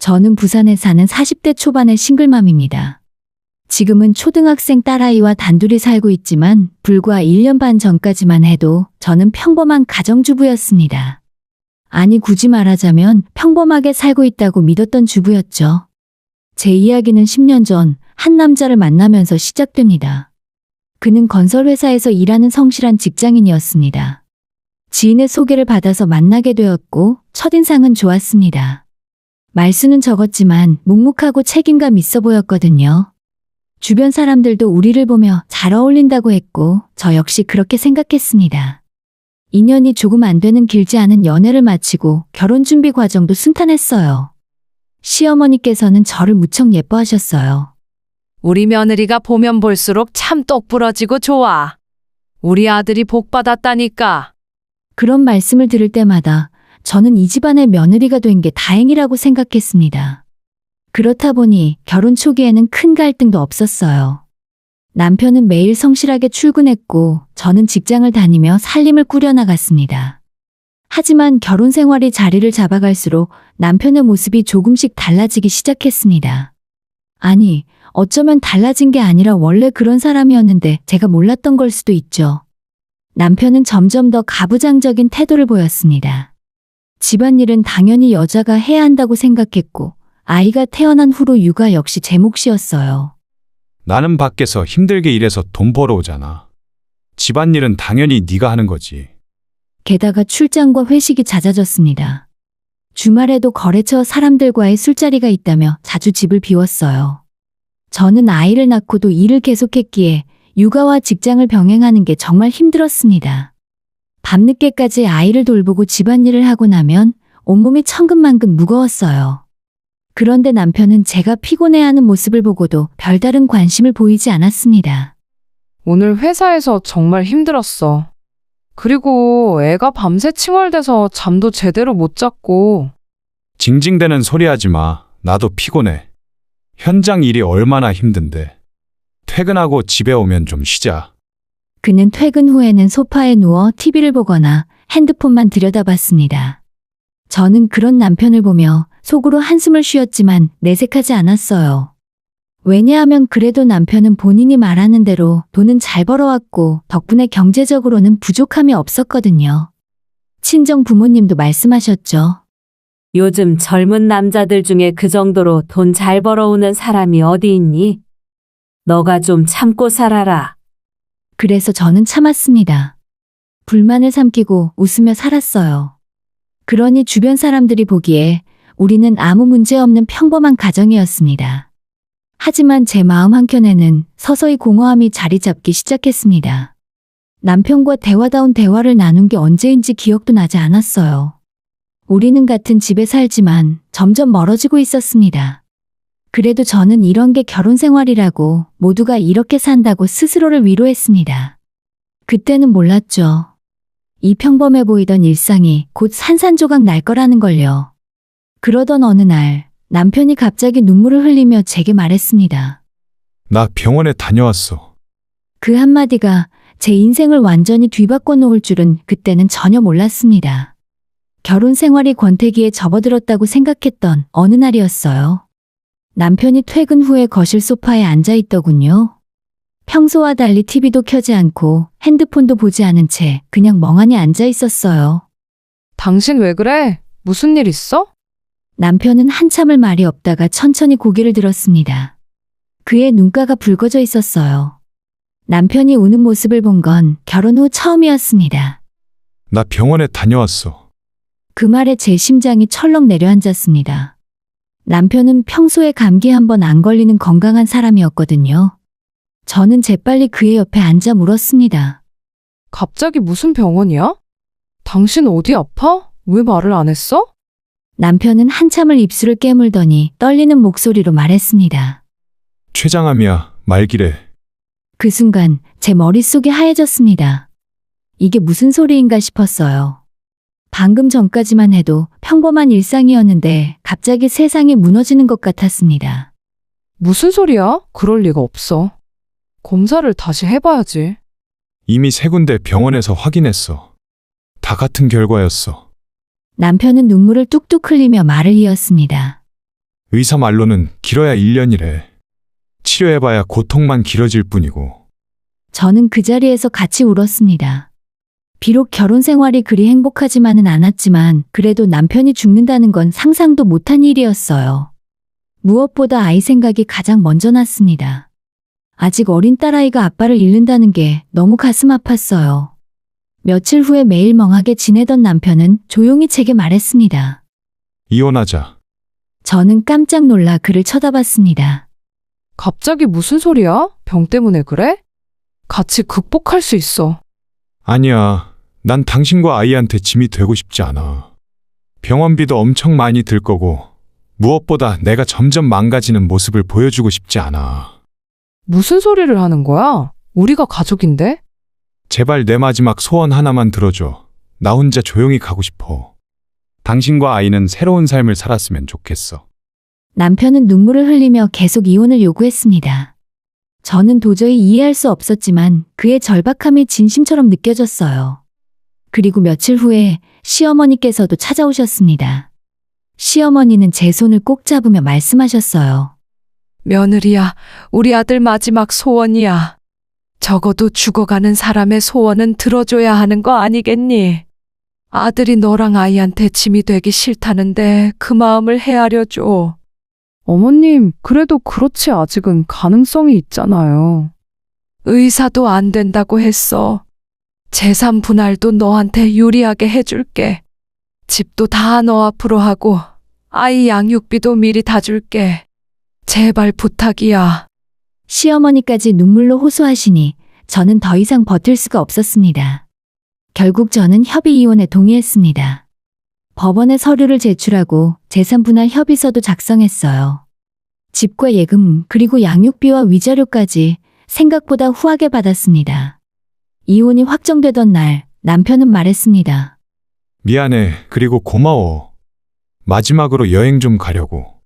저는 부산에 사는 40대 초반의 싱글맘입니다. 지금은 초등학생 딸아이와 단둘이 살고 있지만 불과 1년 반 전까지만 해도 저는 평범한 가정주부였습니다. 아니, 굳이 말하자면 평범하게 살고 있다고 믿었던 주부였죠. 제 이야기는 10년 전 한 남자를 만나면서 시작됩니다. 그는 건설회사에서 일하는 성실한 직장인이었습니다. 지인의 소개를 받아서 만나게 되었고 첫인상은 좋았습니다. 말수는 적었지만 묵묵하고 책임감 있어 보였거든요. 주변 사람들도 우리를 보며 잘 어울린다고 했고 저 역시 그렇게 생각했습니다. 2년이 조금 안 되는 길지 않은 연애를 마치고 결혼 준비 과정도 순탄했어요. 시어머니께서는 저를 무척 예뻐하셨어요. 우리 며느리가 보면 볼수록 참 똑부러지고 좋아. 우리 아들이 복 받았다니까. 그런 말씀을 들을 때마다 저는 이 집안의 며느리가 된 게 다행이라고 생각했습니다. 그렇다 보니 결혼 초기에는 큰 갈등도 없었어요. 남편은 매일 성실하게 출근했고 저는 직장을 다니며 살림을 꾸려나갔습니다. 하지만 결혼 생활이 자리를 잡아갈수록 남편의 모습이 조금씩 달라지기 시작했습니다. 아니, 어쩌면 달라진 게 아니라 원래 그런 사람이었는데 제가 몰랐던 걸 수도 있죠. 남편은 점점 더 가부장적인 태도를 보였습니다. 집안일은 당연히 여자가 해야 한다고 생각했고 아이가 태어난 후로 육아 역시 제 몫이었어요. 나는 밖에서 힘들게 일해서 돈 벌어오잖아. 집안일은 당연히 네가 하는 거지. 게다가 출장과 회식이 잦아졌습니다. 주말에도 거래처 사람들과의 술자리가 있다며 자주 집을 비웠어요. 저는 아이를 낳고도 일을 계속했기에 육아와 직장을 병행하는 게 정말 힘들었습니다. 밤늦게까지 아이를 돌보고 집안일을 하고 나면 온몸이 천근만근 무거웠어요. 그런데 남편은 제가 피곤해하는 모습을 보고도 별다른 관심을 보이지 않았습니다. 오늘 회사에서 정말 힘들었어. 그리고 애가 밤새 칭얼대서 잠도 제대로 못 잤고. 징징대는 소리 하지 마. 나도 피곤해. 현장 일이 얼마나 힘든데. 퇴근하고 집에 오면 좀 쉬자. 그는 퇴근 후에는 소파에 누워 TV를 보거나 핸드폰만 들여다봤습니다. 저는 그런 남편을 보며 속으로 한숨을 쉬었지만 내색하지 않았어요. 왜냐하면 그래도 남편은 본인이 말하는 대로 돈은 잘 벌어왔고 덕분에 경제적으로는 부족함이 없었거든요. 친정 부모님도 말씀하셨죠. 요즘 젊은 남자들 중에 그 정도로 돈 잘 벌어오는 사람이 어디 있니? 너가 좀 참고 살아라. 그래서 저는 참았습니다. 불만을 삼키고 웃으며 살았어요. 그러니 주변 사람들이 보기에 우리는 아무 문제 없는 평범한 가정이었습니다. 하지만 제 마음 한켠에는 서서히 공허함이 자리 잡기 시작했습니다. 남편과 대화다운 대화를 나눈 게 언제인지 기억도 나지 않았어요. 우리는 같은 집에 살지만 점점 멀어지고 있었습니다. 그래도 저는 이런 게 결혼 생활이라고, 모두가 이렇게 산다고 스스로를 위로했습니다. 그때는 몰랐죠. 이 평범해 보이던 일상이 곧 산산조각 날 거라는 걸요. 그러던 어느 날 남편이 갑자기 눈물을 흘리며 제게 말했습니다. 나 병원에 다녀왔어. 그 한마디가 제 인생을 완전히 뒤바꿔 놓을 줄은 그때는 전혀 몰랐습니다. 결혼 생활이 권태기에 접어들었다고 생각했던 어느 날이었어요. 남편이 퇴근 후에 거실 소파에 앉아 있더군요. 평소와 달리 TV도 켜지 않고 핸드폰도 보지 않은 채 그냥 멍하니 앉아 있었어요. 당신 왜 그래? 무슨 일 있어? 남편은 한참을 말이 없다가 천천히 고개를 들었습니다. 그의 눈가가 붉어져 있었어요. 남편이 우는 모습을 본 건 결혼 후 처음이었습니다. 나 병원에 다녀왔어. 그 말에 제 심장이 철렁 내려앉았습니다. 남편은 평소에 감기 한 번 안 걸리는 건강한 사람이었거든요. 저는 재빨리 그의 옆에 앉아 물었습니다. 갑자기 무슨 병원이야? 당신 어디 아파? 왜 말을 안 했어? 남편은 한참을 입술을 깨물더니 떨리는 목소리로 말했습니다. 췌장암이야. 말기래. 그 순간 제 머릿속이 하얘졌습니다. 이게 무슨 소리인가 싶었어요. 방금 전까지만 해도 평범한 일상이었는데 갑자기 세상이 무너지는 것 같았습니다. 무슨 소리야? 그럴 리가 없어. 검사를 다시 해봐야지. 이미 3군데 병원에서 확인했어. 다 같은 결과였어. 남편은 눈물을 뚝뚝 흘리며 말을 이었습니다. 의사 말로는 길어야 1년이래. 치료해봐야 고통만 길어질 뿐이고. 저는 그 자리에서 같이 울었습니다. 비록 결혼 생활이 그리 행복하지만은 않았지만 그래도 남편이 죽는다는 건 상상도 못한 일이었어요. 무엇보다 아이 생각이 가장 먼저 났습니다. 아직 어린 딸아이가 아빠를 잃는다는 게 너무 가슴 아팠어요. 며칠 후에 매일 멍하게 지내던 남편은 조용히 제게 말했습니다. 이혼하자. 저는 깜짝 놀라 그를 쳐다봤습니다. 갑자기 무슨 소리야? 병 때문에 그래? 같이 극복할 수 있어. 아니야. 난 당신과 아이한테 짐이 되고 싶지 않아. 병원비도 엄청 많이 들 거고, 무엇보다 내가 점점 망가지는 모습을 보여주고 싶지 않아. 무슨 소리를 하는 거야? 우리가 가족인데? 제발 내 마지막 소원 하나만 들어줘. 나 혼자 조용히 가고 싶어. 당신과 아이는 새로운 삶을 살았으면 좋겠어. 남편은 눈물을 흘리며 계속 이혼을 요구했습니다. 저는 도저히 이해할 수 없었지만 그의 절박함이 진심처럼 느껴졌어요. 그리고 며칠 후에 시어머니께서도 찾아오셨습니다. 시어머니는 제 손을 꼭 잡으며 말씀하셨어요. 며느리야, 우리 아들 마지막 소원이야. 적어도 죽어가는 사람의 소원은 들어줘야 하는 거 아니겠니? 아들이 너랑 아이한테 짐이 되기 싫다는데 그 마음을 헤아려 줘. 어머님, 그래도 그렇지 아직은 가능성이 있잖아요. 의사도 안 된다고 했어. 재산 분할도 너한테 유리하게 해줄게. 집도 다 너 앞으로 하고 아이 양육비도 미리 다 줄게. 제발 부탁이야. 시어머니까지 눈물로 호소하시니 저는 더 이상 버틸 수가 없었습니다. 결국 저는 협의 이혼에 동의했습니다. 법원에 서류를 제출하고 재산 분할 협의서도 작성했어요. 집과 예금 그리고 양육비와 위자료까지 생각보다 후하게 받았습니다. 이혼이 확정되던 날 남편은 말했습니다. 미안해. 그리고 고마워. 마지막으로 여행 좀 가려고.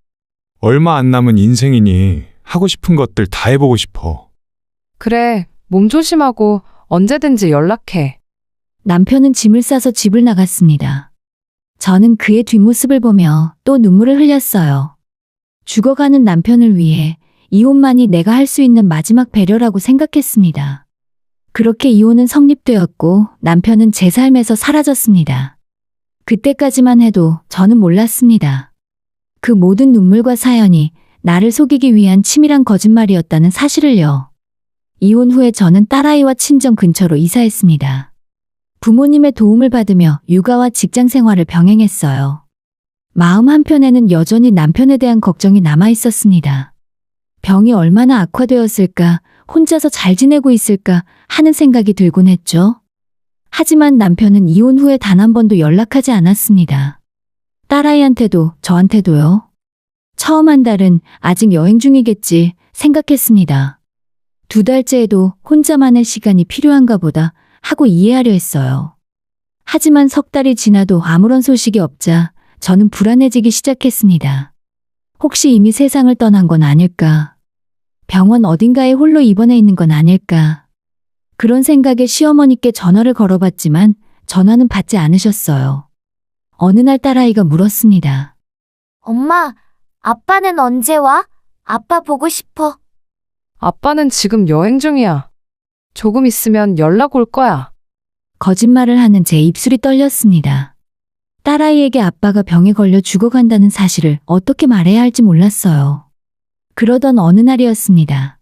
얼마 안 남은 인생이니 하고 싶은 것들 다 해보고 싶어. 그래, 몸 조심하고 언제든지 연락해. 남편은 짐을 싸서 집을 나갔습니다. 저는 그의 뒷모습을 보며 또 눈물을 흘렸어요. 죽어가는 남편을 위해 이혼만이 내가 할 수 있는 마지막 배려라고 생각했습니다. 그렇게 이혼은 성립되었고 남편은 제 삶에서 사라졌습니다. 그때까지만 해도 저는 몰랐습니다. 그 모든 눈물과 사연이 나를 속이기 위한 치밀한 거짓말이었다는 사실을요. 이혼 후에 저는 딸아이와 친정 근처로 이사했습니다. 부모님의 도움을 받으며 육아와 직장 생활을 병행했어요. 마음 한편에는 여전히 남편에 대한 걱정이 남아 있었습니다. 병이 얼마나 악화되었을까, 혼자서 잘 지내고 있을까 하는 생각이 들곤 했죠. 하지만 남편은 이혼 후에 단 한 번도 연락하지 않았습니다. 딸아이한테도 저한테도요. 처음 한 달은 아직 여행 중이겠지 생각했습니다. 2달째에도 혼자만의 시간이 필요한가 보다 하고 이해하려 했어요. 하지만 3달이 지나도 아무런 소식이 없자 저는 불안해지기 시작했습니다. 혹시 이미 세상을 떠난 건 아닐까? 병원 어딘가에 홀로 입원해 있는 건 아닐까? 그런 생각에 시어머니께 전화를 걸어봤지만 전화는 받지 않으셨어요. 어느 날 딸아이가 물었습니다. 엄마, 아빠는 언제 와? 아빠 보고 싶어. 아빠는 지금 여행 중이야. 조금 있으면 연락 올 거야. 거짓말을 하는 제 입술이 떨렸습니다. 딸아이에게 아빠가 병에 걸려 죽어간다는 사실을 어떻게 말해야 할지 몰랐어요. 그러던 어느 날이었습니다.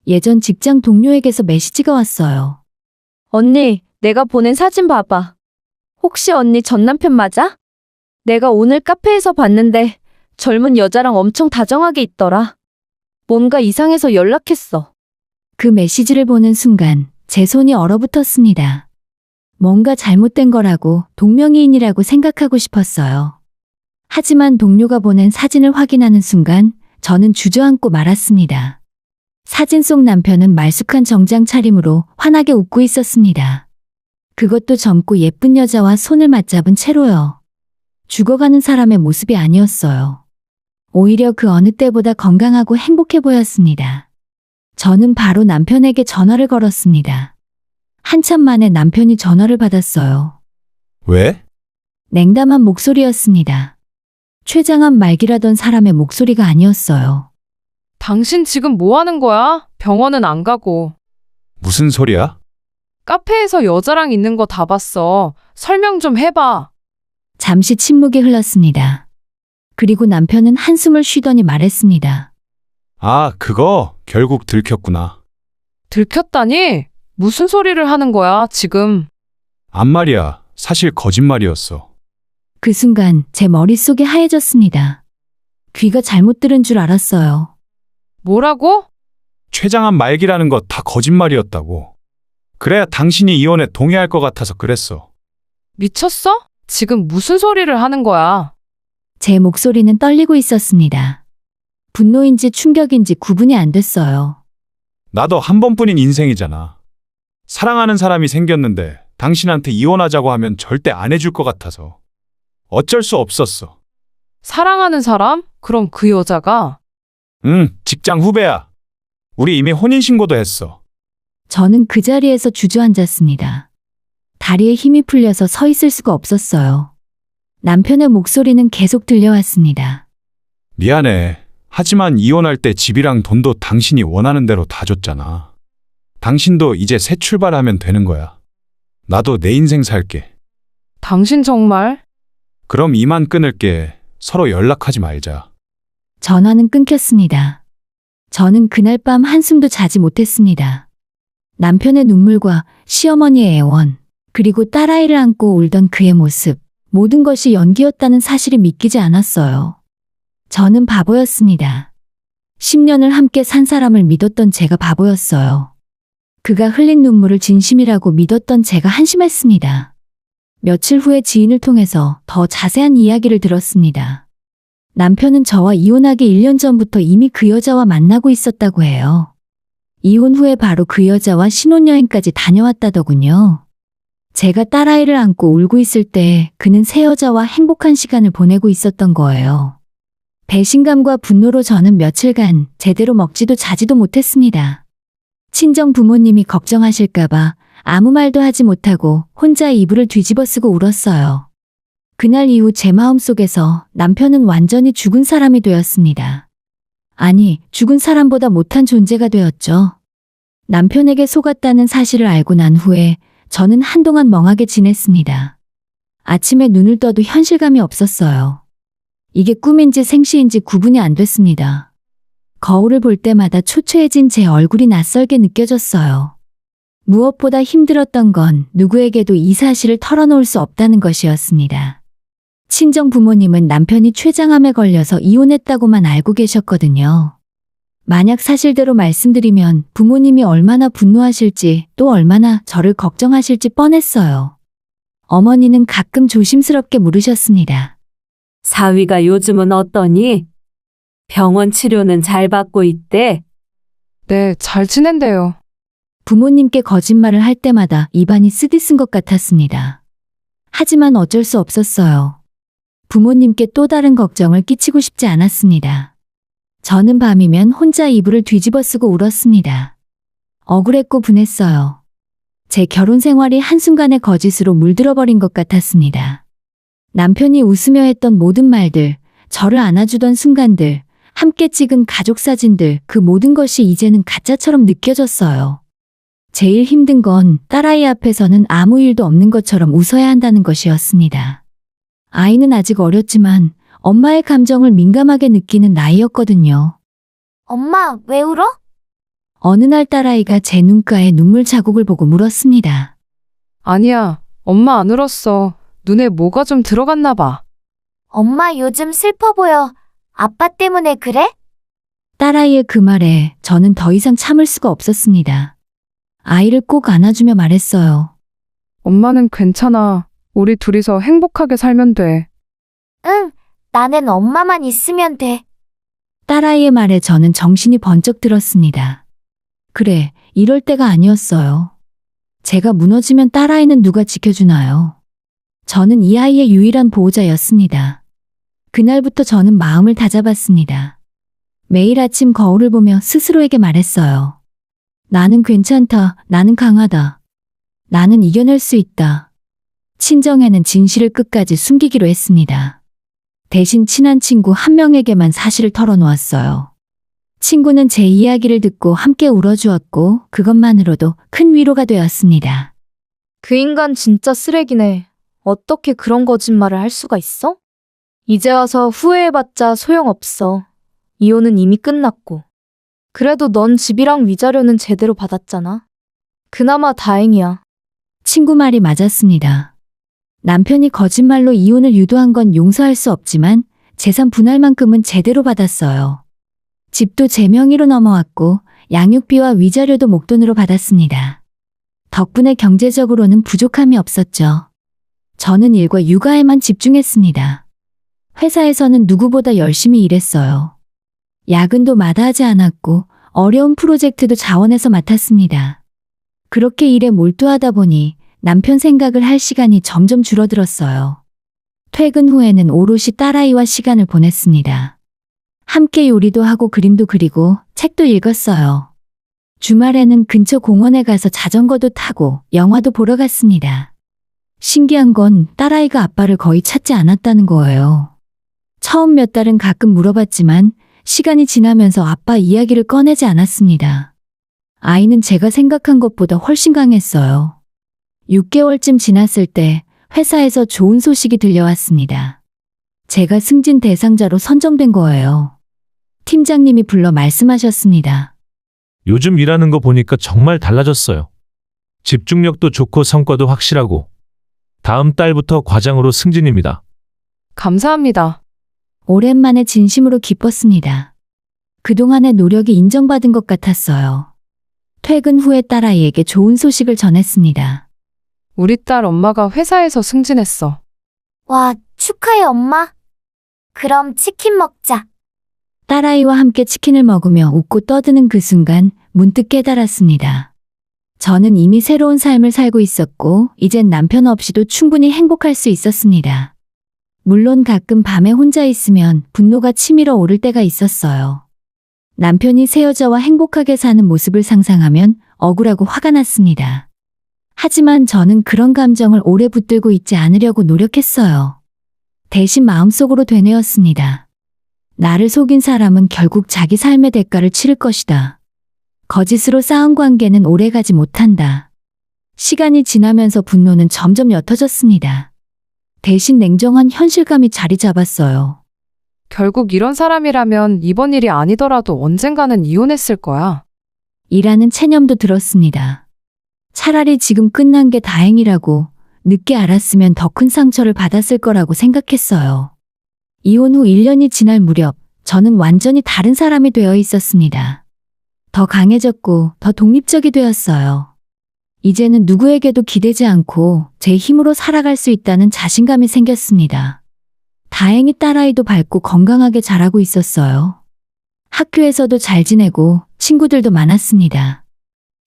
예전 직장 동료에게서 메시지가 왔어요. 언니, 내가 보낸 사진 봐봐. 혹시 언니 전 남편 맞아? 내가 오늘 카페에서 봤는데 젊은 여자랑 엄청 다정하게 있더라. 뭔가 이상해서 연락했어. 그 메시지를 보는 순간 제 손이 얼어붙었습니다. 뭔가 잘못된 거라고 동명이인이라고 생각하고 싶었어요. 하지만 동료가 보낸 사진을 확인하는 순간 저는 주저앉고 말았습니다. 사진 속 남편은 말쑥한 정장 차림으로 환하게 웃고 있었습니다. 그것도 젊고 예쁜 여자와 손을 맞잡은 채로요. 죽어가는 사람의 모습이 아니었어요. 오히려 그 어느 때보다 건강하고 행복해 보였습니다. 저는 바로 남편에게 전화를 걸었습니다. 한참 만에 남편이 전화를 받았어요. 왜? 냉담한 목소리였습니다. 최장암 말기라던 사람의 목소리가 아니었어요. 당신 지금 뭐 하는 거야? 병원은 안 가고. 무슨 소리야? 카페에서 여자랑 있는 거 다 봤어. 설명 좀 해봐. 잠시 침묵이 흘렀습니다. 그리고 남편은 한숨을 쉬더니 말했습니다. 아, 그거 결국 들켰구나. 들켰다니? 무슨 소리를 하는 거야, 지금? 안 말이야. 사실 거짓말이었어. 그 순간 제 머릿속이 하얘졌습니다. 귀가 잘못 들은 줄 알았어요. 뭐라고? 췌장암 말기라는 거 다 거짓말이었다고. 그래야 당신이 이혼에 동의할 것 같아서 그랬어. 미쳤어? 지금 무슨 소리를 하는 거야? 제 목소리는 떨리고 있었습니다. 분노인지 충격인지 구분이 안 됐어요. 나도 한 번뿐인 인생이잖아. 사랑하는 사람이 생겼는데 당신한테 이혼하자고 하면 절대 안 해줄 것 같아서 어쩔 수 없었어. 사랑하는 사람? 그럼 그 여자가? 응, 직장 후배야. 우리 이미 혼인신고도 했어. 저는 그 자리에서 주저앉았습니다. 다리에 힘이 풀려서 서 있을 수가 없었어요. 남편의 목소리는 계속 들려왔습니다. 미안해. 하지만 이혼할 때 집이랑 돈도 당신이 원하는 대로 다 줬잖아. 당신도 이제 새 출발하면 되는 거야. 나도 내 인생 살게. 당신 정말? 그럼 이만 끊을게. 서로 연락하지 말자. 전화는 끊겼습니다. 저는 그날 밤 한숨도 자지 못했습니다. 남편의 눈물과 시어머니의 애원, 그리고 딸아이를 안고 울던 그의 모습, 모든 것이 연기였다는 사실이 믿기지 않았어요. 저는 바보였습니다. 10년을 함께 산 사람을 믿었던 제가 바보였어요. 그가 흘린 눈물을 진심이라고 믿었던 제가 한심했습니다. 며칠 후에 지인을 통해서 더 자세한 이야기를 들었습니다. 남편은 저와 이혼하기 1년 전부터 이미 그 여자와 만나고 있었다고 해요. 이혼 후에 바로 그 여자와 신혼여행까지 다녀왔다더군요. 제가 딸아이를 안고 울고 있을 때 그는 새 여자와 행복한 시간을 보내고 있었던 거예요. 배신감과 분노로 저는 며칠간 제대로 먹지도 자지도 못했습니다. 친정 부모님이 걱정하실까봐 아무 말도 하지 못하고 혼자 이불을 뒤집어 쓰고 울었어요. 그날 이후 제 마음속에서 남편은 완전히 죽은 사람이 되었습니다. 아니, 죽은 사람보다 못한 존재가 되었죠. 남편에게 속았다는 사실을 알고 난 후에 저는 한동안 멍하게 지냈습니다. 아침에 눈을 떠도 현실감이 없었어요. 이게 꿈인지 생시인지 구분이 안 됐습니다. 거울을 볼 때마다 초췌해진 제 얼굴이 낯설게 느껴졌어요. 무엇보다 힘들었던 건 누구에게도 이 사실을 털어놓을 수 없다는 것이었습니다. 친정 부모님은 남편이 췌장암에 걸려서 이혼했다고만 알고 계셨거든요. 만약 사실대로 말씀드리면 부모님이 얼마나 분노하실지 또 얼마나 저를 걱정하실지 뻔했어요. 어머니는 가끔 조심스럽게 물으셨습니다. 사위가 요즘은 어떠니? 병원 치료는 잘 받고 있대? 네, 잘 지낸대요. 부모님께 거짓말을 할 때마다 입안이 쓰디쓴 것 같았습니다. 하지만 어쩔 수 없었어요. 부모님께 또 다른 걱정을 끼치고 싶지 않았습니다. 저는 밤이면 혼자 이불을 뒤집어 쓰고 울었습니다. 억울했고 분했어요. 제 결혼 생활이 한순간에 거짓으로 물들어버린 것 같았습니다. 남편이 웃으며 했던 모든 말들, 저를 안아주던 순간들, 함께 찍은 가족 사진들, 그 모든 것이 이제는 가짜처럼 느껴졌어요. 제일 힘든 건 딸아이 앞에서는 아무 일도 없는 것처럼 웃어야 한다는 것이었습니다. 아이는 아직 어렸지만 엄마의 감정을 민감하게 느끼는 나이였거든요. 엄마, 왜 울어? 어느 날 딸아이가 제 눈가에 눈물 자국을 보고 물었습니다. 아니야, 엄마 안 울었어. 눈에 뭐가 좀 들어갔나 봐. 엄마 요즘 슬퍼 보여. 아빠 때문에 그래? 딸아이의 그 말에 저는 더 이상 참을 수가 없었습니다. 아이를 꼭 안아주며 말했어요. 엄마는 괜찮아. 우리 둘이서 행복하게 살면 돼. 응, 나는 엄마만 있으면 돼. 딸아이의 말에 저는 정신이 번쩍 들었습니다. 그래, 이럴 때가 아니었어요. 제가 무너지면 딸아이는 누가 지켜주나요? 저는 이 아이의 유일한 보호자였습니다. 그날부터 저는 마음을 다잡았습니다. 매일 아침 거울을 보며 스스로에게 말했어요. 나는 괜찮다. 나는 강하다. 나는 이겨낼 수 있다. 친정에는 진실을 끝까지 숨기기로 했습니다. 대신 친한 친구 한 명에게만 사실을 털어놓았어요. 친구는 제 이야기를 듣고 함께 울어주었고 그것만으로도 큰 위로가 되었습니다. 그 인간 진짜 쓰레기네. 어떻게 그런 거짓말을 할 수가 있어? 이제 와서 후회해봤자 소용없어. 이혼은 이미 끝났고. 그래도 넌 집이랑 위자료는 제대로 받았잖아. 그나마 다행이야. 친구 말이 맞았습니다. 남편이 거짓말로 이혼을 유도한 건 용서할 수 없지만 재산 분할만큼은 제대로 받았어요. 집도 제 명의로 넘어왔고 양육비와 위자료도 목돈으로 받았습니다. 덕분에 경제적으로는 부족함이 없었죠. 저는 일과 육아에만 집중했습니다. 회사에서는 누구보다 열심히 일했어요. 야근도 마다하지 않았고 어려운 프로젝트도 자원해서 맡았습니다. 그렇게 일에 몰두하다 보니 남편 생각을 할 시간이 점점 줄어들었어요. 퇴근 후에는 오롯이 딸아이와 시간을 보냈습니다. 함께 요리도 하고 그림도 그리고 책도 읽었어요. 주말에는 근처 공원에 가서 자전거도 타고 영화도 보러 갔습니다. 신기한 건 딸아이가 아빠를 거의 찾지 않았다는 거예요. 처음 몇 달은 가끔 물어봤지만 시간이 지나면서 아빠 이야기를 꺼내지 않았습니다. 아이는 제가 생각한 것보다 훨씬 강했어요. 6개월쯤 지났을 때 회사에서 좋은 소식이 들려왔습니다. 제가 승진 대상자로 선정된 거예요. 팀장님이 불러 말씀하셨습니다. 요즘 일하는 거 보니까 정말 달라졌어요. 집중력도 좋고 성과도 확실하고. 다음 달부터 과장으로 승진입니다. 감사합니다. 오랜만에 진심으로 기뻤습니다. 그동안의 노력이 인정받은 것 같았어요. 퇴근 후에 딸아이에게 좋은 소식을 전했습니다. 우리 딸 엄마가 회사에서 승진했어. 와, 축하해, 엄마. 그럼 치킨 먹자. 딸아이와 함께 치킨을 먹으며 웃고 떠드는 그 순간 문득 깨달았습니다. 저는 이미 새로운 삶을 살고 있었고 이젠 남편 없이도 충분히 행복할 수 있었습니다. 물론 가끔 밤에 혼자 있으면 분노가 치밀어 오를 때가 있었어요. 남편이 새 여자와 행복하게 사는 모습을 상상하면 억울하고 화가 났습니다. 하지만 저는 그런 감정을 오래 붙들고 있지 않으려고 노력했어요. 대신 마음속으로 되뇌었습니다. 나를 속인 사람은 결국 자기 삶의 대가를 치를 것이다. 거짓으로 쌓은 관계는 오래가지 못한다. 시간이 지나면서 분노는 점점 옅어졌습니다. 대신 냉정한 현실감이 자리 잡았어요. 결국 이런 사람이라면 이번 일이 아니더라도 언젠가는 이혼했을 거야. 이라는 체념도 들었습니다. 차라리 지금 끝난 게 다행이라고, 늦게 알았으면 더 큰 상처를 받았을 거라고 생각했어요. 이혼 후 1년이 지날 무렵 저는 완전히 다른 사람이 되어 있었습니다. 더 강해졌고 더 독립적이 되었어요. 이제는 누구에게도 기대지 않고 제 힘으로 살아갈 수 있다는 자신감이 생겼습니다. 다행히 딸아이도 밝고 건강하게 자라고 있었어요. 학교에서도 잘 지내고 친구들도 많았습니다.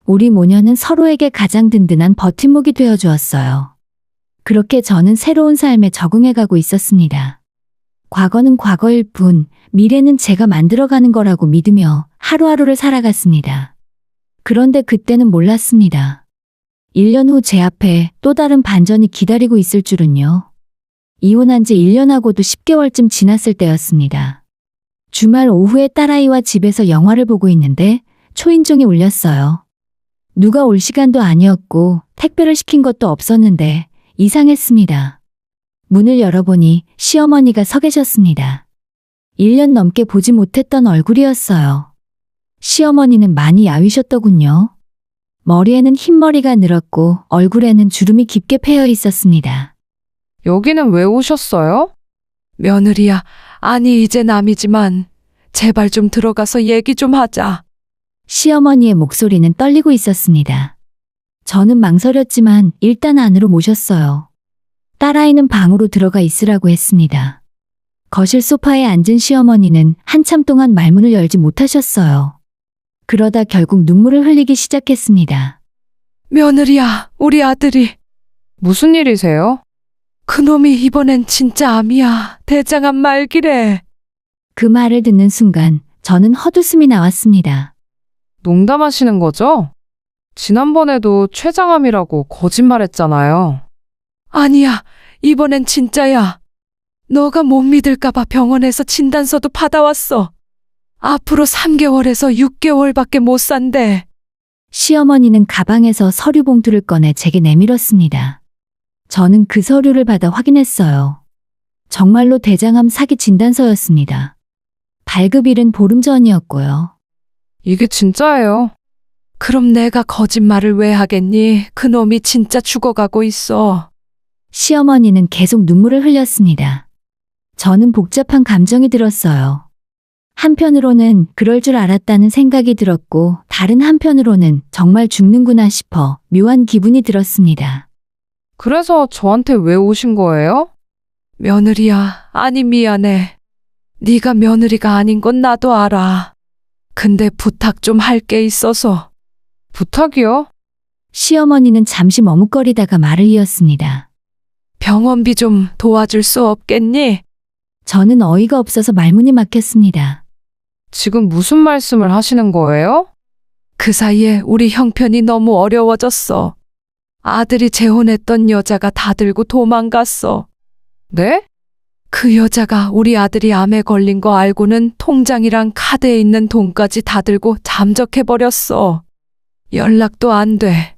우리 모녀는 서로에게 가장 든든한 버팀목이 되어 주었어요. 그렇게 저는 새로운 삶에 적응해가고 있었습니다. 과거는 과거일 뿐, 미래는 제가 만들어가는 거라고 믿으며 하루하루를 살아갔습니다. 그런데 그때는 몰랐습니다. 1년 후 제 앞에 또 다른 반전이 기다리고 있을 줄은요. 이혼한 지 1년하고도 10개월쯤 지났을 때였습니다. 주말 오후에 딸아이와 집에서 영화를 보고 있는데 초인종이 울렸어요. 누가 올 시간도 아니었고 택배를 시킨 것도 없었는데 이상했습니다. 문을 열어보니 시어머니가 서 계셨습니다. 1년 넘게 보지 못했던 얼굴이었어요. 시어머니는 많이 야위셨더군요. 머리에는 흰머리가 늘었고 얼굴에는 주름이 깊게 패여 있었습니다. 여기는 왜 오셨어요? 며느리야, 아니 이제 남이지만 제발 좀 들어가서 얘기 좀 하자. 시어머니의 목소리는 떨리고 있었습니다. 저는 망설였지만 일단 안으로 모셨어요. 딸아이는 방으로 들어가 있으라고 했습니다. 거실 소파에 앉은 시어머니는 한참 동안 말문을 열지 못하셨어요. 그러다 결국 눈물을 흘리기 시작했습니다. 며느리야, 우리 아들이. 무슨 일이세요? 그놈이 이번엔 진짜 암이야. 대장암 말기래. 그 말을 듣는 순간 저는 헛웃음이 나왔습니다. 농담하시는 거죠? 지난번에도 췌장암이라고 거짓말했잖아요. 아니야, 이번엔 진짜야. 너가 못 믿을까봐 병원에서 진단서도 받아왔어. 앞으로 3개월에서 6개월밖에 못 산대. 시어머니는 가방에서 서류 봉투를 꺼내 제게 내밀었습니다. 저는 그 서류를 받아 확인했어요. 정말로 대장암 사기 진단서였습니다. 발급일은 보름 전이었고요. 이게 진짜예요. 그럼 내가 거짓말을 왜 하겠니? 그놈이 진짜 죽어가고 있어. 시어머니는 계속 눈물을 흘렸습니다. 저는 복잡한 감정이 들었어요. 한편으로는 그럴 줄 알았다는 생각이 들었고, 다른 한편으로는 정말 죽는구나 싶어 묘한 기분이 들었습니다. 그래서 저한테 왜 오신 거예요? 며느리야, 아니 미안해. 네가 며느리가 아닌 건 나도 알아. 근데 부탁 좀 할 게 있어서. 부탁이요? 시어머니는 잠시 머뭇거리다가 말을 이었습니다. 병원비 좀 도와줄 수 없겠니? 저는 어이가 없어서 말문이 막혔습니다. 지금 무슨 말씀을 하시는 거예요? 그 사이에 우리 형편이 너무 어려워졌어. 아들이 재혼했던 여자가 다 들고 도망갔어. 네? 그 여자가 우리 아들이 암에 걸린 거 알고는 통장이랑 카드에 있는 돈까지 다 들고 잠적해버렸어. 연락도 안 돼.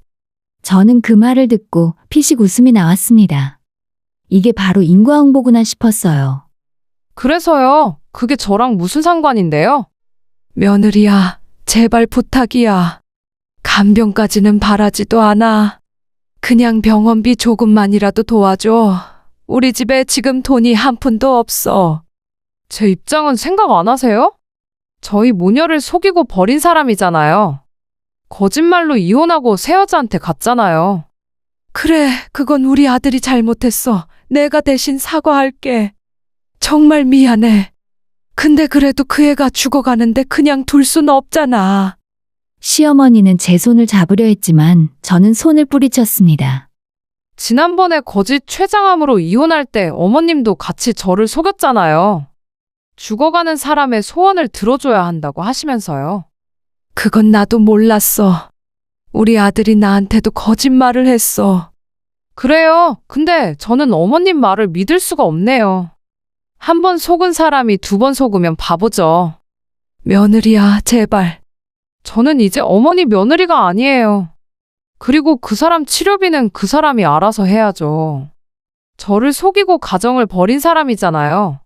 저는 그 말을 듣고 피식 웃음이 나왔습니다. 이게 바로 인과응보구나 싶었어요. 그래서요. 그게 저랑 무슨 상관인데요? 며느리야, 제발 부탁이야. 간병까지는 바라지도 않아. 그냥 병원비 조금만이라도 도와줘. 우리 집에 지금 돈이 한 푼도 없어. 제 입장은 생각 안 하세요? 저희 모녀를 속이고 버린 사람이잖아요. 거짓말로 이혼하고 새 여자한테 갔잖아요. 그래, 그건 우리 아들이 잘못했어. 내가 대신 사과할게. 정말 미안해. 근데 그래도 그 애가 죽어가는데 그냥 둘 순 없잖아. 시어머니는 제 손을 잡으려 했지만 저는 손을 뿌리쳤습니다. 지난번에 거짓 췌장암으로 이혼할 때 어머님도 같이 저를 속였잖아요. 죽어가는 사람의 소원을 들어줘야 한다고 하시면서요. 그건 나도 몰랐어. 우리 아들이 나한테도 거짓말을 했어. 그래요. 근데 저는 어머님 말을 믿을 수가 없네요. 한 번 속은 사람이 두 번 속으면 바보죠. 며느리야, 제발. 저는 이제 어머니 며느리가 아니에요. 그리고 그 사람 치료비는 그 사람이 알아서 해야죠. 저를 속이고 가정을 버린 사람이잖아요.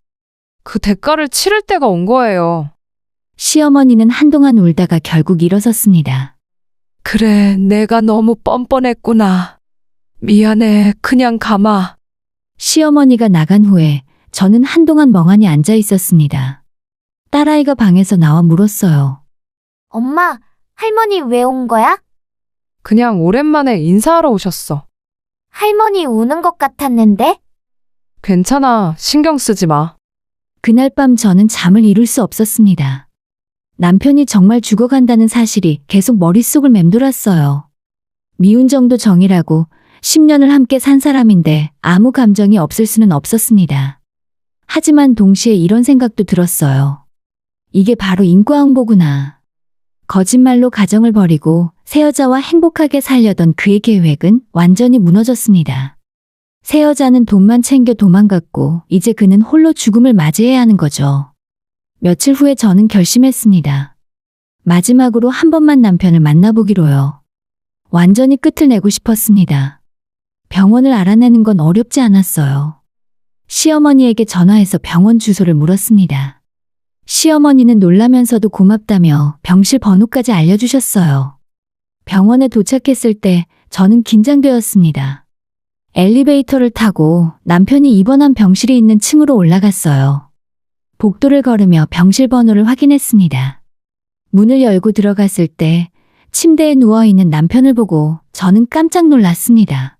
그 대가를 치를 때가 온 거예요. 시어머니는 한동안 울다가 결국 일어섰습니다. 그래, 내가 너무 뻔뻔했구나. 미안해, 그냥 가마. 시어머니가 나간 후에 저는 한동안 멍하니 앉아 있었습니다. 딸아이가 방에서 나와 물었어요. 엄마, 할머니 왜 온 거야? 그냥 오랜만에 인사하러 오셨어. 할머니 우는 것 같았는데? 괜찮아. 신경 쓰지 마. 그날 밤 저는 잠을 이룰 수 없었습니다. 남편이 정말 죽어간다는 사실이 계속 머릿속을 맴돌았어요. 미운 정도 정이라고 10년을 함께 산 사람인데 아무 감정이 없을 수는 없었습니다. 하지만 동시에 이런 생각도 들었어요. 이게 바로 인과응보구나. 거짓말로 가정을 버리고 새 여자와 행복하게 살려던 그의 계획은 완전히 무너졌습니다. 새 여자는 돈만 챙겨 도망갔고 이제 그는 홀로 죽음을 맞이해야 하는 거죠. 며칠 후에 저는 결심했습니다. 마지막으로 한 번만 남편을 만나보기로요. 완전히 끝을 내고 싶었습니다. 병원을 알아내는 건 어렵지 않았어요. 시어머니에게 전화해서 병원 주소를 물었습니다. 시어머니는 놀라면서도 고맙다며 병실 번호까지 알려주셨어요. 병원에 도착했을 때 저는 긴장되었습니다. 엘리베이터를 타고 남편이 입원한 병실이 있는 층으로 올라갔어요. 복도를 걸으며 병실 번호를 확인했습니다. 문을 열고 들어갔을 때 침대에 누워있는 남편을 보고 저는 깜짝 놀랐습니다.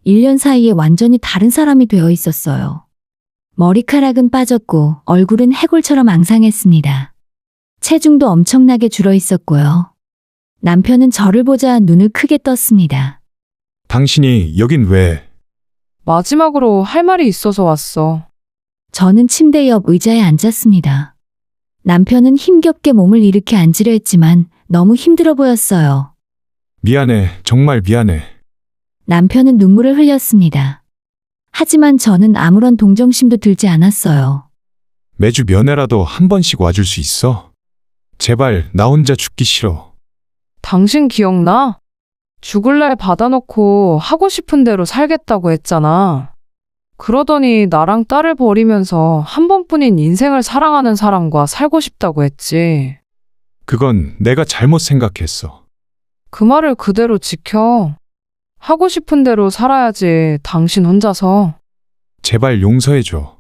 1년 사이에 완전히 다른 사람이 되어 있었어요. 머리카락은 빠졌고 얼굴은 해골처럼 앙상했습니다. 체중도 엄청나게 줄어 있었고요. 남편은 저를 보자 눈을 크게 떴습니다. 당신이 여긴 왜? 마지막으로 할 말이 있어서 왔어. 저는 침대 옆 의자에 앉았습니다. 남편은 힘겹게 몸을 일으켜 앉으려 했지만 너무 힘들어 보였어요. 미안해. 정말 미안해. 남편은 눈물을 흘렸습니다. 하지만 저는 아무런 동정심도 들지 않았어요. 매주 면회라도 한 번씩 와줄 수 있어? 제발 나 혼자 죽기 싫어. 당신 기억나? 죽을 날 받아놓고 하고 싶은 대로 살겠다고 했잖아. 그러더니 나랑 딸을 버리면서 한 번뿐인 인생을 사랑하는 사람과 살고 싶다고 했지. 그건 내가 잘못 생각했어. 그 말을 그대로 지켜. 하고 싶은 대로 살아야지, 당신 혼자서. 제발 용서해줘.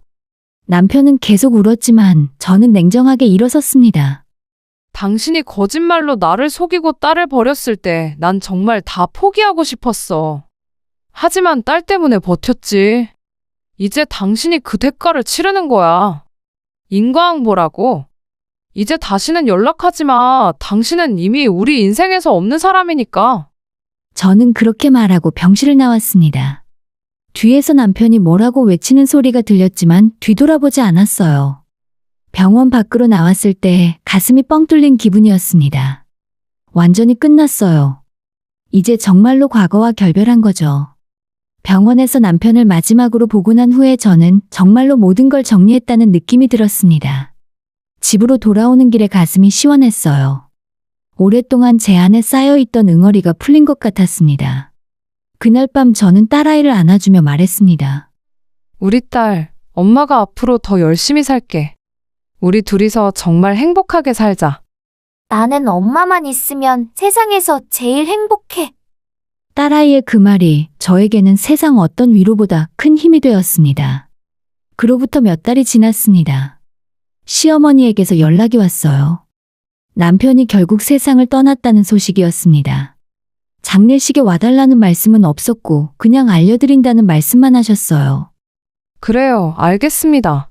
남편은 계속 울었지만 저는 냉정하게 일어섰습니다. 당신이 거짓말로 나를 속이고 딸을 버렸을 때 난 정말 다 포기하고 싶었어. 하지만 딸 때문에 버텼지. 이제 당신이 그 대가를 치르는 거야. 인과응보라고. 이제 다시는 연락하지 마. 당신은 이미 우리 인생에서 없는 사람이니까. 저는 그렇게 말하고 병실을 나왔습니다. 뒤에서 남편이 뭐라고 외치는 소리가 들렸지만 뒤돌아보지 않았어요. 병원 밖으로 나왔을 때 가슴이 뻥 뚫린 기분이었습니다. 완전히 끝났어요. 이제 정말로 과거와 결별한 거죠. 병원에서 남편을 마지막으로 보고 난 후에 저는 정말로 모든 걸 정리했다는 느낌이 들었습니다. 집으로 돌아오는 길에 가슴이 시원했어요. 오랫동안 제 안에 쌓여있던 응어리가 풀린 것 같았습니다. 그날 밤 저는 딸아이를 안아주며 말했습니다. 우리 딸, 엄마가 앞으로 더 열심히 살게. 우리 둘이서 정말 행복하게 살자. 나는 엄마만 있으면 세상에서 제일 행복해. 딸아이의 그 말이 저에게는 세상 어떤 위로보다 큰 힘이 되었습니다. 그로부터 몇 달이 지났습니다. 시어머니에게서 연락이 왔어요. 남편이 결국 세상을 떠났다는 소식이었습니다. 장례식에 와달라는 말씀은 없었고 그냥 알려드린다는 말씀만 하셨어요. 그래요, 알겠습니다.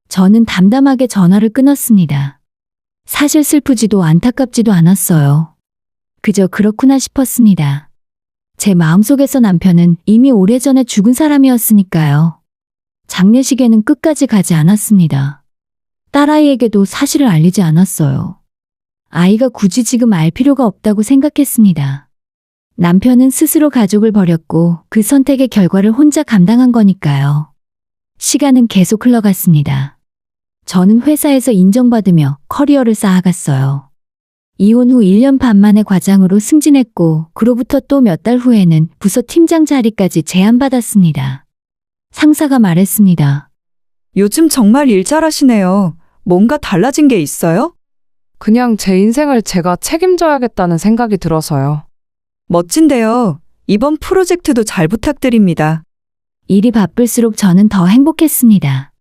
저는 담담하게 전화를 끊었습니다. 사실 슬프지도 안타깝지도 않았어요. 그저 그렇구나 싶었습니다. 제 마음속에서 남편은 이미 오래전에 죽은 사람이었으니까요. 장례식에는 끝까지 가지 않았습니다. 딸아이에게도 사실을 알리지 않았어요. 아이가 굳이 지금 알 필요가 없다고 생각했습니다. 남편은 스스로 가족을 버렸고 그 선택의 결과를 혼자 감당한 거니까요. 시간은 계속 흘러갔습니다. 저는 회사에서 인정받으며 커리어를 쌓아갔어요. 이혼 후 1년 반 만에 과장으로 승진했고 그로부터 또 몇 달 후에는 부서 팀장 자리까지 제안받았습니다. 상사가 말했습니다. 요즘 정말 일 잘하시네요. 뭔가 달라진 게 있어요? 그냥 제 인생을 제가 책임져야겠다는 생각이 들어서요. 멋진데요. 이번 프로젝트도 잘 부탁드립니다. 일이 바쁠수록 저는 더 행복했습니다.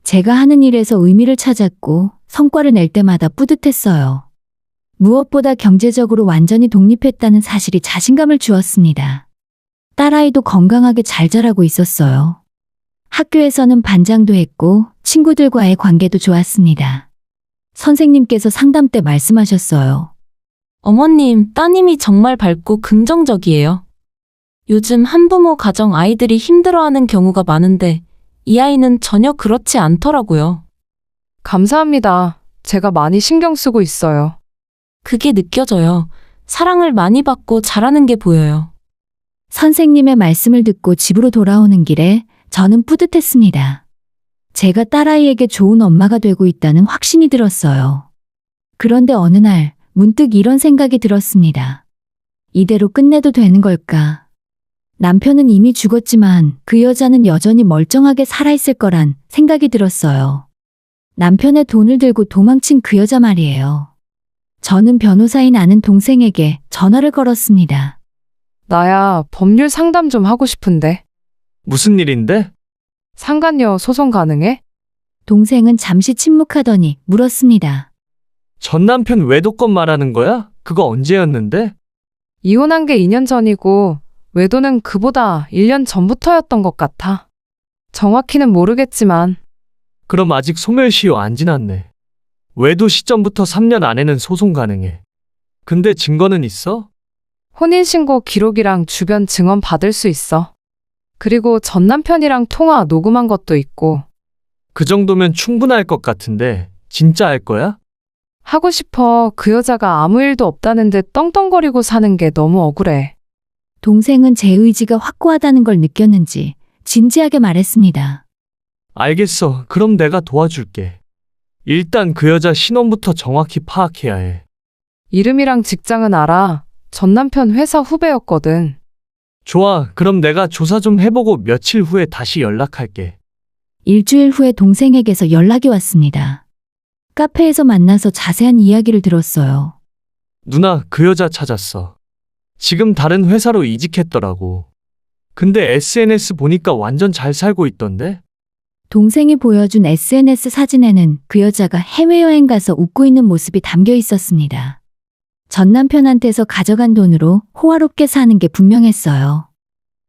제가 하는 일에서 의미를 찾았고 성과를 낼 때마다 뿌듯했어요. 무엇보다 경제적으로 완전히 독립했다는 사실이 자신감을 주었습니다. 딸아이도 건강하게 잘 자라고 있었어요. 학교에서는 반장도 했고 친구들과의 관계도 좋았습니다. 선생님께서 상담 때 말씀하셨어요. 어머님, 따님이 정말 밝고 긍정적이에요. 요즘 한부모 가정 아이들이 힘들어하는 경우가 많은데 이 아이는 전혀 그렇지 않더라고요. 감사합니다. 제가 많이 신경 쓰고 있어요. 그게 느껴져요. 사랑을 많이 받고 잘하는 게 보여요. 선생님의 말씀을 듣고 집으로 돌아오는 길에 저는 뿌듯했습니다. 제가 딸아이에게 좋은 엄마가 되고 있다는 확신이 들었어요. 그런데 어느 날 문득 이런 생각이 들었습니다. 이대로 끝내도 되는 걸까? 남편은 이미 죽었지만 그 여자는 여전히 멀쩡하게 살아있을 거란 생각이 들었어요. 남편의 돈을 들고 도망친 그 여자 말이에요. 저는 변호사인 아는 동생에게 전화를 걸었습니다. 나야 법률 상담 좀 하고 싶은데. 무슨 일인데? 상간녀 소송 가능해? 동생은 잠시 침묵하더니 물었습니다. 전 남편 외도건 말하는 거야? 그거 언제였는데? 이혼한 게 2년 전이고 외도는 그보다 1년 전부터였던 것 같아. 정확히는 모르겠지만. 그럼 아직 소멸시효 안 지났네. 외도 시점부터 3년 안에는 소송 가능해. 근데 증거는 있어? 혼인신고 기록이랑 주변 증언 받을 수 있어. 그리고 전 남편이랑 통화 녹음한 것도 있고. 그 정도면 충분할 것 같은데 진짜 할 거야? 하고 싶어. 그 여자가 아무 일도 없다는데 떵떵거리고 사는 게 너무 억울해. 동생은 제 의지가 확고하다는 걸 느꼈는지 진지하게 말했습니다. 알겠어. 그럼 내가 도와줄게. 일단 그 여자 신원부터 정확히 파악해야 해. 이름이랑 직장은 알아. 전 남편 회사 후배였거든. 좋아. 그럼 내가 조사 좀 해보고 며칠 후에 다시 연락할게. 일주일 후에 동생에게서 연락이 왔습니다. 카페에서 만나서 자세한 이야기를 들었어요. 누나, 그 여자 찾았어. 지금 다른 회사로 이직했더라고. 근데 SNS 보니까 완전 잘 살고 있던데? 동생이 보여준 SNS 사진에는 그 여자가 해외여행 가서 웃고 있는 모습이 담겨 있었습니다. 전 남편한테서 가져간 돈으로 호화롭게 사는 게 분명했어요.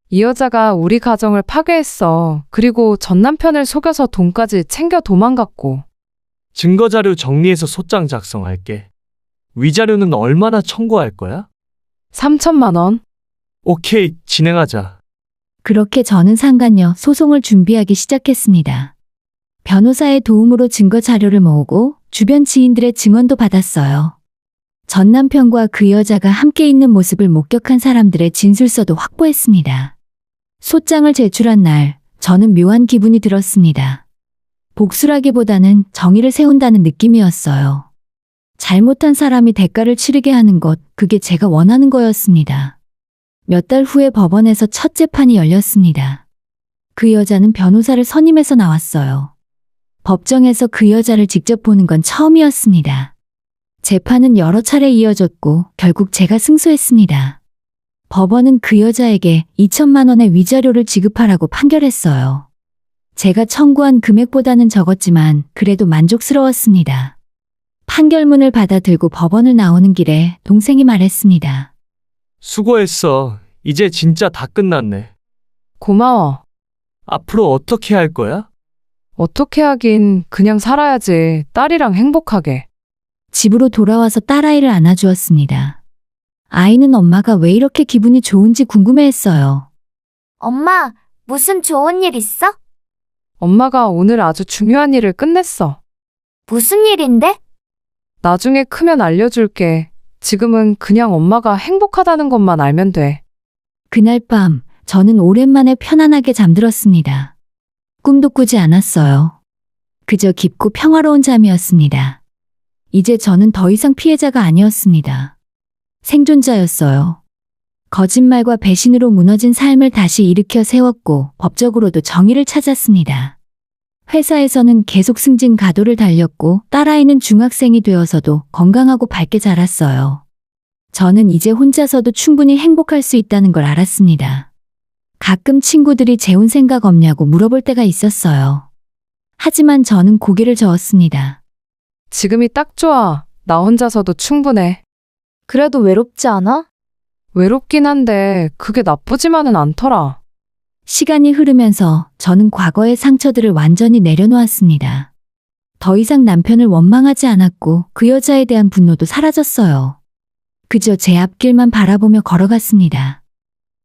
이 여자가 우리 가정을 파괴했어. 그리고 전 남편을 속여서 돈까지 챙겨 도망갔고. 증거자료 정리해서 소장 작성할게. 위자료는 얼마나 청구할 거야? 3천만 원. 오케이, 진행하자. 그렇게 저는 상간녀 소송을 준비하기 시작했습니다. 변호사의 도움으로 증거 자료를 모으고 주변 지인들의 증언도 받았어요. 전 남편과 그 여자가 함께 있는 모습을 목격한 사람들의 진술서도 확보했습니다. 소장을 제출한 날, 저는 묘한 기분이 들었습니다. 복수라기보다는 정의를 세운다는 느낌이었어요. 잘못한 사람이 대가를 치르게 하는 것, 그게 제가 원하는 거였습니다. 몇 달 후에 법원에서 첫 재판이 열렸습니다. 그 여자는 변호사를 선임해서 나왔어요. 법정에서 그 여자를 직접 보는 건 처음이었습니다. 재판은 여러 차례 이어졌고 결국 제가 승소했습니다. 법원은 그 여자에게 2천만 원의 위자료를 지급하라고 판결했어요. 제가 청구한 금액보다는 적었지만 그래도 만족스러웠습니다. 판결문을 받아 들고 법원을 나오는 길에 동생이 말했습니다. 수고했어. 이제 진짜 다 끝났네. 고마워. 앞으로 어떻게 할 거야? 어떻게 하긴 그냥 살아야지. 딸이랑 행복하게. 집으로 돌아와서 딸아이를 안아주었습니다. 아이는 엄마가 왜 이렇게 기분이 좋은지 궁금해했어요. 엄마, 무슨 좋은 일 있어? 엄마가 오늘 아주 중요한 일을 끝냈어. 무슨 일인데? 나중에 크면 알려줄게. 지금은 그냥 엄마가 행복하다는 것만 알면 돼. 그날 밤 저는 오랜만에 편안하게 잠들었습니다. 꿈도 꾸지 않았어요. 그저 깊고 평화로운 잠이었습니다. 이제 저는 더 이상 피해자가 아니었습니다. 생존자였어요. 거짓말과 배신으로 무너진 삶을 다시 일으켜 세웠고 법적으로도 정의를 찾았습니다. 회사에서는 계속 승진 가도를 달렸고 딸아이는 중학생이 되어서도 건강하고 밝게 자랐어요. 저는 이제 혼자서도 충분히 행복할 수 있다는 걸 알았습니다. 가끔 친구들이 재혼 생각 없냐고 물어볼 때가 있었어요. 하지만 저는 고개를 저었습니다. 지금이 딱 좋아. 나 혼자서도 충분해. 그래도 외롭지 않아? 외롭긴 한데 그게 나쁘지만은 않더라. 시간이 흐르면서 저는 과거의 상처들을 완전히 내려놓았습니다. 더 이상 남편을 원망하지 않았고 그 여자에 대한 분노도 사라졌어요. 그저 제 앞길만 바라보며 걸어갔습니다.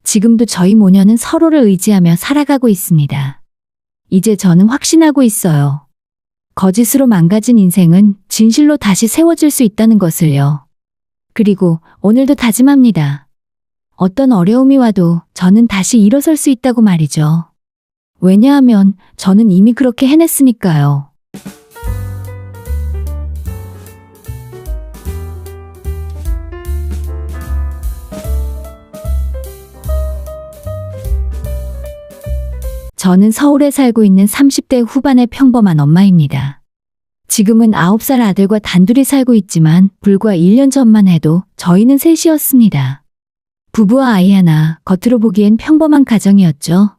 지금도 저희 모녀는 서로를 의지하며 살아가고 있습니다. 이제 저는 확신하고 있어요. 거짓으로 망가진 인생은 진실로 다시 세워질 수 있다는 것을요. 그리고 오늘도 다짐합니다. 어떤 어려움이 와도 저는 다시 일어설 수 있다고 말이죠. 왜냐하면 저는 이미 그렇게 해냈으니까요. 저는 서울에 살고 있는 30대 후반의 평범한 엄마입니다. 지금은 9살 아들과 단둘이 살고 있지만 불과 1년 전만 해도 저희는 셋이었습니다. 부부와 아이 하나, 겉으로 보기엔 평범한 가정이었죠.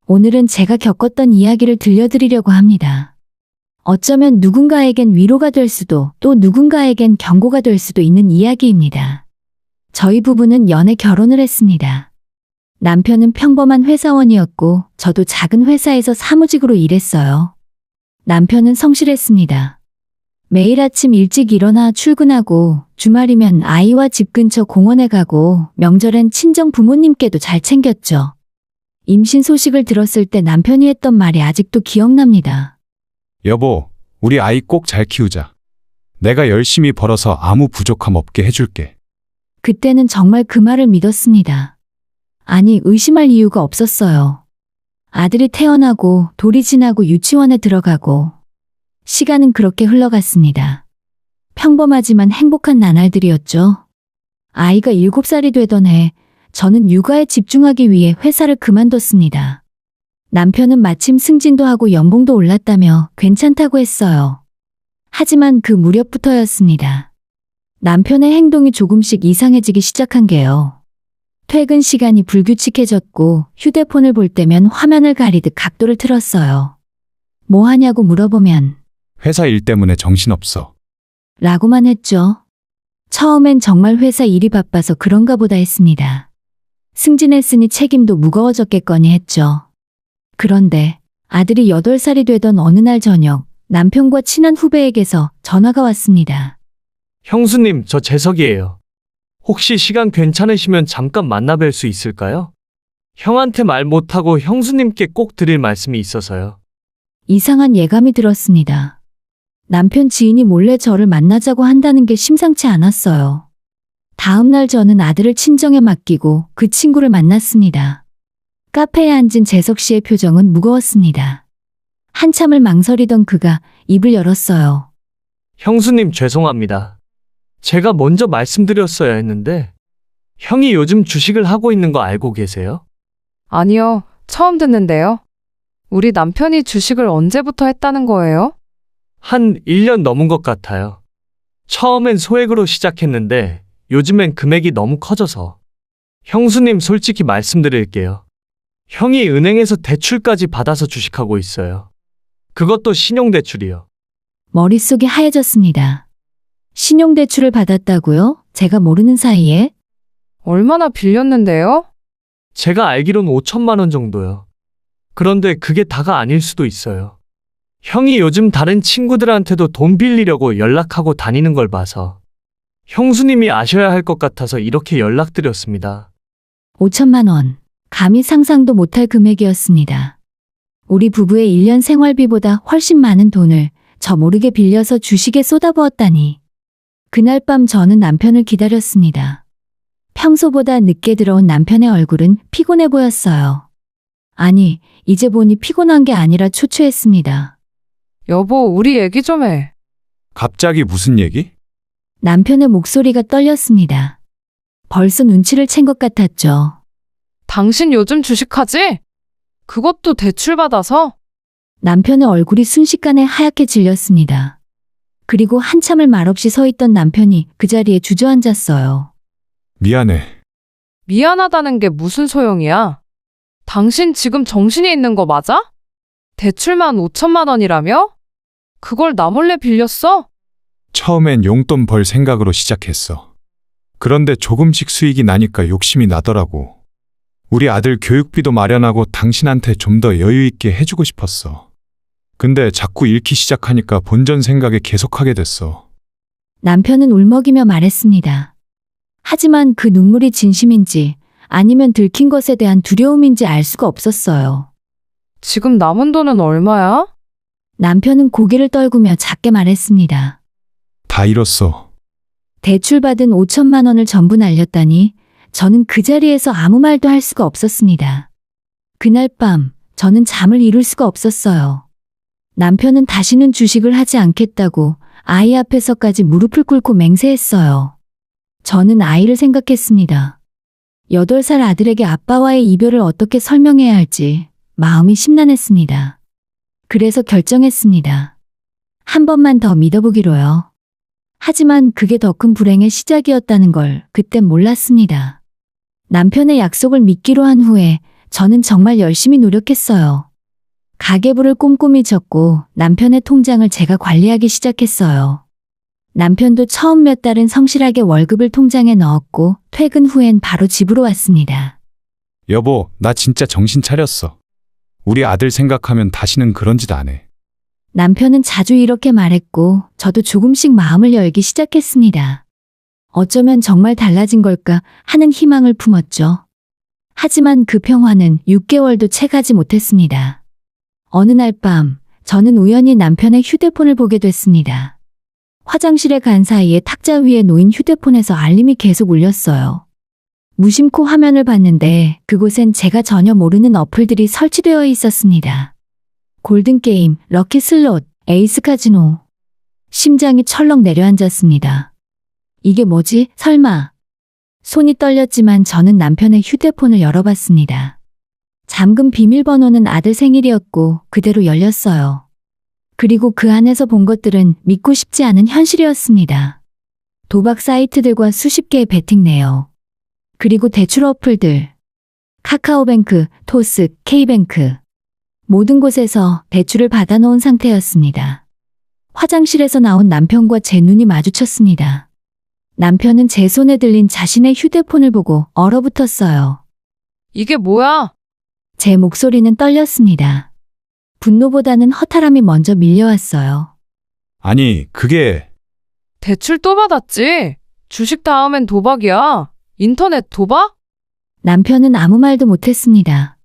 오늘은 제가 겪었던 이야기를 들려드리려고 합니다. 어쩌면 누군가에겐 위로가 될 수도 또 누군가에겐 경고가 될 수도 있는 이야기입니다. 저희 부부는 연애 결혼을 했습니다. 남편은 평범한 회사원이었고 저도 작은 회사에서 사무직으로 일했어요. 남편은 성실했습니다. 매일 아침 일찍 일어나 출근하고 주말이면 아이와 집 근처 공원에 가고 명절엔 친정 부모님께도 잘 챙겼죠. 임신 소식을 들었을 때 남편이 했던 말이 아직도 기억납니다. 여보, 우리 아이 꼭 잘 키우자. 내가 열심히 벌어서 아무 부족함 없게 해줄게. 그때는 정말 그 말을 믿었습니다. 아니, 의심할 이유가 없었어요. 아들이 태어나고 돌이 지나고 유치원에 들어가고 시간은 그렇게 흘러갔습니다. 평범하지만 행복한 나날들이었죠. 아이가 7살이 되던 해 저는 육아에 집중하기 위해 회사를 그만뒀습니다. 남편은 마침 승진도 하고 연봉도 올랐다며 괜찮다고 했어요. 하지만 그 무렵부터였습니다. 남편의 행동이 조금씩 이상해지기 시작한 게요. 퇴근 시간이 불규칙해졌고 휴대폰을 볼 때면 화면을 가리듯 각도를 틀었어요. 뭐 하냐고 물어보면 회사 일 때문에 정신없어. 라고만 했죠. 처음엔 정말 회사 일이 바빠서 그런가 보다 했습니다. 승진했으니 책임도 무거워졌겠거니 했죠. 그런데 아들이 8살이 되던 어느 날 저녁 남편과 친한 후배에게서 전화가 왔습니다. 형수님, 저 재석이에요. 혹시 시간 괜찮으시면 잠깐 만나 뵐 수 있을까요? 형한테 말 못하고 형수님께 꼭 드릴 말씀이 있어서요. 이상한 예감이 들었습니다. 남편 지인이 몰래 저를 만나자고 한다는 게 심상치 않았어요. 다음 날 저는 아들을 친정에 맡기고 그 친구를 만났습니다. 카페에 앉은 재석 씨의 표정은 무거웠습니다. 한참을 망설이던 그가 입을 열었어요. 형수님, 죄송합니다. 제가 먼저 말씀드렸어야 했는데, 형이 요즘 주식을 하고 있는 거 알고 계세요? 아니요, 처음 듣는데요. 우리 남편이 주식을 언제부터 했다는 거예요? 한 1년 넘은 것 같아요. 처음엔 소액으로 시작했는데, 요즘엔 금액이 너무 커져서. 형수님, 솔직히 말씀드릴게요. 형이 은행에서 대출까지 받아서 주식하고 있어요. 그것도 신용대출이요. 머릿속이 하얘졌습니다. 신용대출을 받았다고요? 제가 모르는 사이에? 얼마나 빌렸는데요? 제가 알기론 5천만 원 정도요. 그런데 그게 다가 아닐 수도 있어요. 형이 요즘 다른 친구들한테도 돈 빌리려고 연락하고 다니는 걸 봐서 형수님이 아셔야 할 것 같아서 이렇게 연락드렸습니다. 5천만 원. 감히 상상도 못할 금액이었습니다. 우리 부부의 1년 생활비보다 훨씬 많은 돈을 저 모르게 빌려서 주식에 쏟아부었다니. 그날 밤 저는 남편을 기다렸습니다. 평소보다 늦게 들어온 남편의 얼굴은 피곤해 보였어요. 아니, 이제 보니 피곤한 게 아니라 초췌했습니다. 여보, 우리 얘기 좀 해. 갑자기 무슨 얘기? 남편의 목소리가 떨렸습니다. 벌써 눈치를 챈 것 같았죠. 당신 요즘 주식하지? 그것도 대출받아서? 남편의 얼굴이 순식간에 하얗게 질렸습니다. 그리고 한참을 말없이 서 있던 남편이 그 자리에 주저앉았어요. 미안해. 미안하다는 게 무슨 소용이야? 당신 지금 정신이 있는 거 맞아? 대출만 5천만 원이라며? 그걸 나 몰래 빌렸어? 처음엔 용돈 벌 생각으로 시작했어. 그런데 조금씩 수익이 나니까 욕심이 나더라고. 우리 아들 교육비도 마련하고 당신한테 좀 더 여유 있게 해주고 싶었어. 근데 자꾸 잃기 시작하니까 본전 생각에 계속하게 됐어. 남편은 울먹이며 말했습니다. 하지만 그 눈물이 진심인지 아니면 들킨 것에 대한 두려움인지 알 수가 없었어요. 지금 남은 돈은 얼마야? 남편은 고개를 떨구며 작게 말했습니다. 다 잃었어. 대출받은 5천만 원을 전부 날렸다니 저는 그 자리에서 아무 말도 할 수가 없었습니다. 그날 밤 저는 잠을 이룰 수가 없었어요. 남편은 다시는 주식을 하지 않겠다고 아이 앞에서까지 무릎을 꿇고 맹세했어요. 저는 아이를 생각했습니다. 8살 아들에게 아빠와의 이별을 어떻게 설명해야 할지 마음이 심란했습니다. 그래서 결정했습니다. 한 번만 더 믿어보기로요. 하지만 그게 더 큰 불행의 시작이었다는 걸 그땐 몰랐습니다. 남편의 약속을 믿기로 한 후에 저는 정말 열심히 노력했어요. 가계부를 꼼꼼히 적고 남편의 통장을 제가 관리하기 시작했어요. 남편도 처음 몇 달은 성실하게 월급을 통장에 넣었고 퇴근 후엔 바로 집으로 왔습니다. 여보, 나 진짜 정신 차렸어. 우리 아들 생각하면 다시는 그런 짓 안 해. 남편은 자주 이렇게 말했고 저도 조금씩 마음을 열기 시작했습니다. 어쩌면 정말 달라진 걸까 하는 희망을 품었죠. 하지만 그 평화는 6개월도 채 가지 못했습니다. 어느 날 밤 저는 우연히 남편의 휴대폰을 보게 됐습니다. 화장실에 간 사이에 탁자 위에 놓인 휴대폰에서 알림이 계속 울렸어요. 무심코 화면을 봤는데 그곳엔 제가 전혀 모르는 어플들이 설치되어 있었습니다. 골든게임, 럭키슬롯, 에이스카지노. 심장이 철렁 내려앉았습니다. 이게 뭐지? 설마. 손이 떨렸지만 저는 남편의 휴대폰을 열어봤습니다. 잠금 비밀번호는 아들 생일이었고 그대로 열렸어요. 그리고 그 안에서 본 것들은 믿고 싶지 않은 현실이었습니다. 도박 사이트들과 수십 개의 베팅 내역. 그리고 대출 어플들. 카카오뱅크, 토스, K뱅크. 모든 곳에서 대출을 받아놓은 상태였습니다. 화장실에서 나온 남편과 제 눈이 마주쳤습니다. 남편은 제 손에 들린 자신의 휴대폰을 보고 얼어붙었어요. 이게 뭐야? 제 목소리는 떨렸습니다. 분노보다는 허탈함이 먼저 밀려왔어요. 아니, 그게 대출 또 받았지? 주식 다음엔 도박이야. 인터넷 도박? 남편은 아무 말도 못했습니다.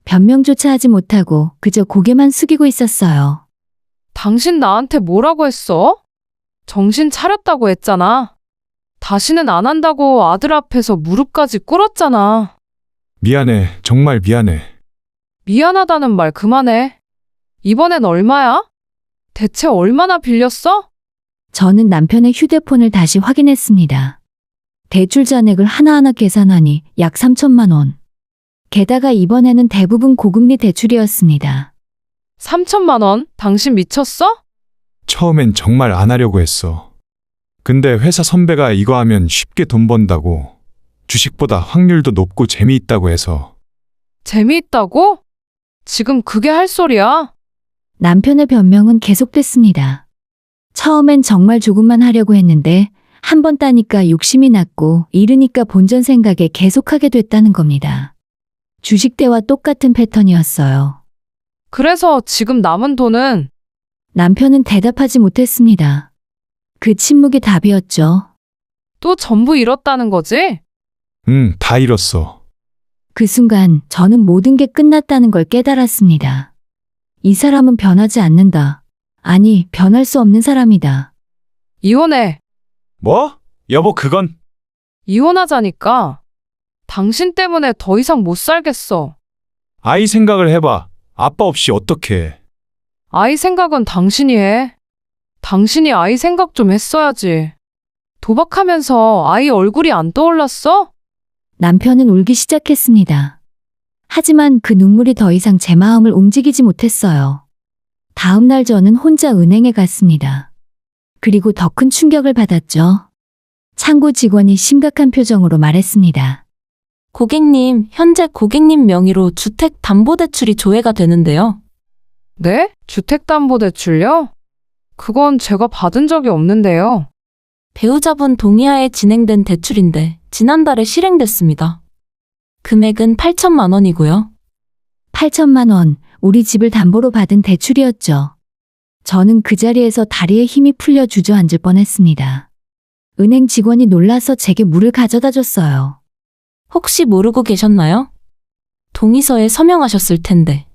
변명조차 하지 못하고 그저 고개만 숙이고 있었어요. 당신 나한테 뭐라고 했어? 정신 차렸다고 했잖아. 다시는 안 한다고 아들 앞에서 무릎까지 꿇었잖아. 미안해. 정말 미안해. 미안하다는 말 그만해. 이번엔 얼마야? 대체 얼마나 빌렸어? 저는 남편의 휴대폰을 다시 확인했습니다. 대출 잔액을 하나하나 계산하니 약 3천만 원. 게다가 이번에는 대부분 고금리 대출이었습니다. 3천만 원? 당신 미쳤어? 처음엔 정말 안 하려고 했어. 근데 회사 선배가 이거 하면 쉽게 돈 번다고. 주식보다 확률도 높고 재미있다고 해서. 재미있다고? 지금 그게 할 소리야? 남편의 변명은 계속됐습니다. 처음엔 정말 조금만 하려고 했는데 한 번 따니까 욕심이 났고 잃으니까 본전 생각에 계속하게 됐다는 겁니다. 주식 때와 똑같은 패턴이었어요. 그래서 지금 남은 돈은? 남편은 대답하지 못했습니다. 그 침묵이 답이었죠. 또 전부 잃었다는 거지? 다 잃었어. 그 순간 저는 모든 게 끝났다는 걸 깨달았습니다. 이 사람은 변하지 않는다. 아니, 변할 수 없는 사람이다. 이혼해. 뭐? 여보, 그건 이혼하자니까. 당신 때문에 더 이상 못 살겠어. 아이 생각을 해봐. 아빠 없이 어떡해. 아이 생각은 당신이 해. 당신이 아이 생각 좀 했어야지. 도박하면서 아이 얼굴이 안 떠올랐어? 남편은 울기 시작했습니다. 하지만 그 눈물이 더 이상 제 마음을 움직이지 못했어요. 다음 날 저는 혼자 은행에 갔습니다. 그리고 더 큰 충격을 받았죠. 창구 직원이 심각한 표정으로 말했습니다. 고객님, 현재 고객님 명의로 주택담보대출이 조회가 되는데요. 네? 주택담보대출요? 그건 제가 받은 적이 없는데요. 배우자분 동의하에 진행된 대출인데 지난달에 실행됐습니다. 금액은 8천만 원이고요. 8천만 원, 우리 집을 담보로 받은 대출이었죠. 저는 그 자리에서 다리에 힘이 풀려 주저앉을 뻔했습니다. 은행 직원이 놀라서 제게 물을 가져다 줬어요. 혹시 모르고 계셨나요? 동의서에 서명하셨을 텐데.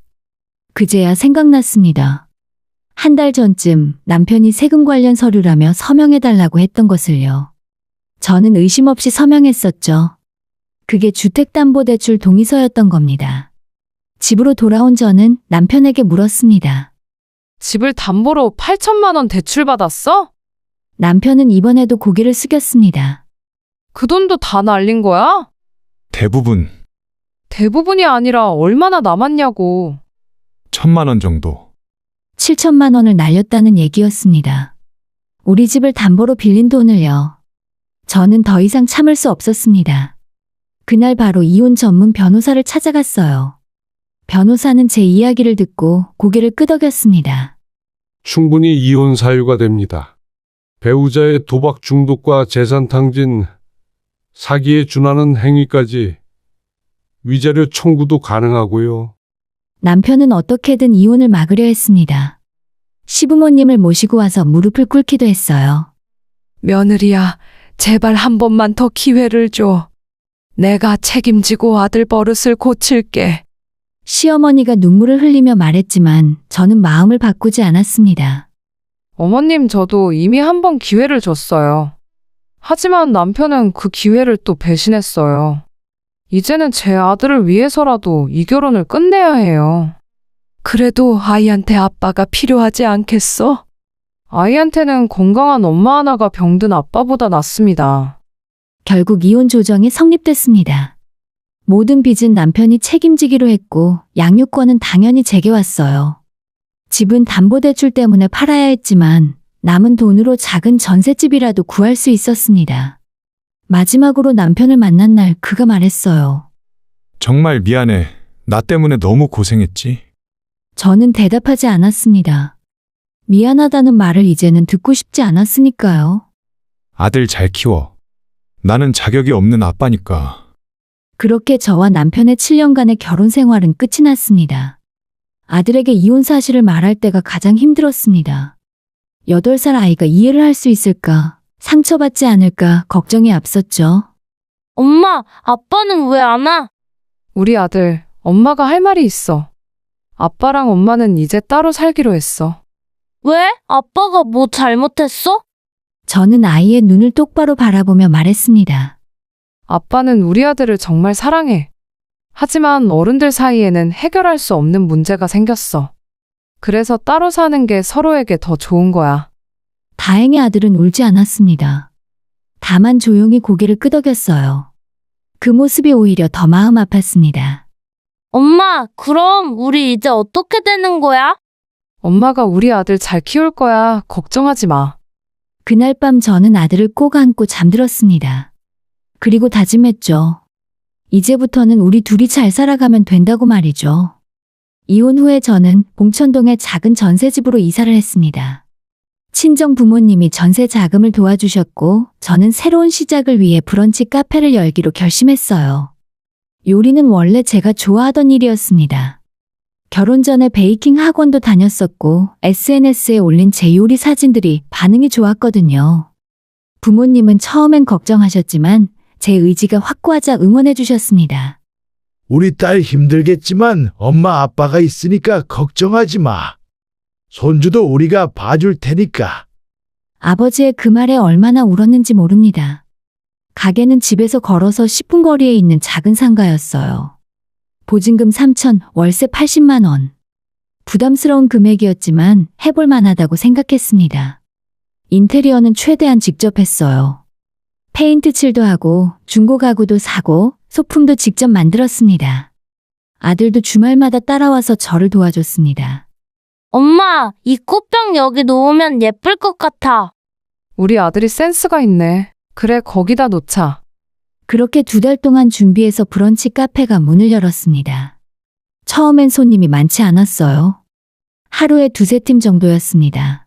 그제야 생각났습니다. 한 달 전쯤 남편이 세금 관련 서류라며 서명해달라고 했던 것을요. 저는 의심 없이 서명했었죠. 그게 주택담보대출 동의서였던 겁니다. 집으로 돌아온 저는 남편에게 물었습니다. 집을 담보로 8천만 원 대출받았어? 남편은 이번에도 고개를 숙였습니다. 그 돈도 다 날린 거야? 대부분 대부분이 아니라 얼마나 남았냐고. 1,000만 원 정도. 7천만 원을 날렸다는 얘기였습니다. 우리 집을 담보로 빌린 돈을요. 저는 더 이상 참을 수 없었습니다. 그날 바로 이혼 전문 변호사를 찾아갔어요. 변호사는 제 이야기를 듣고 고개를 끄덕였습니다. 충분히 이혼 사유가 됩니다. 배우자의 도박 중독과 재산 탕진, 사기에 준하는 행위까지 위자료 청구도 가능하고요. 남편은 어떻게든 이혼을 막으려 했습니다. 시부모님을 모시고 와서 무릎을 꿇기도 했어요. 며느리야, 제발 한 번만 더 기회를 줘. 내가 책임지고 아들 버릇을 고칠게. 시어머니가 눈물을 흘리며 말했지만 저는 마음을 바꾸지 않았습니다. 어머님, 저도 이미 한 번 기회를 줬어요. 하지만 남편은 그 기회를 또 배신했어요. 이제는 제 아들을 위해서라도 이 결혼을 끝내야 해요. 그래도 아이한테 아빠가 필요하지 않겠어? 아이한테는 건강한 엄마 하나가 병든 아빠보다 낫습니다. 결국 이혼 조정이 성립됐습니다. 모든 빚은 남편이 책임지기로 했고 양육권은 당연히 제게 왔어요. 집은 담보대출 때문에 팔아야 했지만 남은 돈으로 작은 전셋집이라도 구할 수 있었습니다. 마지막으로 남편을 만난 날 그가 말했어요. 정말 미안해. 나 때문에 너무 고생했지. 저는 대답하지 않았습니다. 미안하다는 말을 이제는 듣고 싶지 않았으니까요. 아들 잘 키워. 나는 자격이 없는 아빠니까. 그렇게 저와 남편의 7년간의 결혼 생활은 끝이 났습니다. 아들에게 이혼 사실을 말할 때가 가장 힘들었습니다. 8살 아이가 이해를 할 수 있을까, 상처받지 않을까 걱정이 앞섰죠. 엄마, 아빠는 왜 안 와? 우리 아들, 엄마가 할 말이 있어. 아빠랑 엄마는 이제 따로 살기로 했어. 왜? 아빠가 뭐 잘못했어? 저는 아이의 눈을 똑바로 바라보며 말했습니다. 아빠는 우리 아들을 정말 사랑해. 하지만 어른들 사이에는 해결할 수 없는 문제가 생겼어. 그래서 따로 사는 게 서로에게 더 좋은 거야. 다행히 아들은 울지 않았습니다. 다만 조용히 고개를 끄덕였어요. 그 모습이 오히려 더 마음 아팠습니다. 엄마, 그럼 우리 이제 어떻게 되는 거야? 엄마가 우리 아들 잘 키울 거야. 걱정하지 마. 그날 밤 저는 아들을 꼭 안고 잠들었습니다. 그리고 다짐했죠. 이제부터는 우리 둘이 잘 살아가면 된다고 말이죠. 이혼 후에 저는 봉천동의 작은 전세집으로 이사를 했습니다. 친정 부모님이 전세 자금을 도와주셨고 저는 새로운 시작을 위해 브런치 카페를 열기로 결심했어요. 요리는 원래 제가 좋아하던 일이었습니다. 결혼 전에 베이킹 학원도 다녔었고 SNS에 올린 제 요리 사진들이 반응이 좋았거든요. 부모님은 처음엔 걱정하셨지만 제 의지가 확고하자 응원해 주셨습니다. 우리 딸 힘들겠지만 엄마 아빠가 있으니까 걱정하지 마. 손주도 우리가 봐줄 테니까. 아버지의 그 말에 얼마나 울었는지 모릅니다. 가게는 집에서 걸어서 10분 거리에 있는 작은 상가였어요. 보증금 3천, 월세 80만 원. 부담스러운 금액이었지만 해볼 만하다고 생각했습니다. 인테리어는 최대한 직접 했어요. 페인트 칠도 하고 중고 가구도 사고 소품도 직접 만들었습니다. 아들도 주말마다 따라와서 저를 도와줬습니다. 엄마, 이 꽃병 여기 놓으면 예쁠 것 같아. 우리 아들이 센스가 있네. 그래, 거기다 놓자. 그렇게 2달 동안 준비해서 브런치 카페가 문을 열었습니다. 처음엔 손님이 많지 않았어요. 하루에 2-3팀 정도였습니다.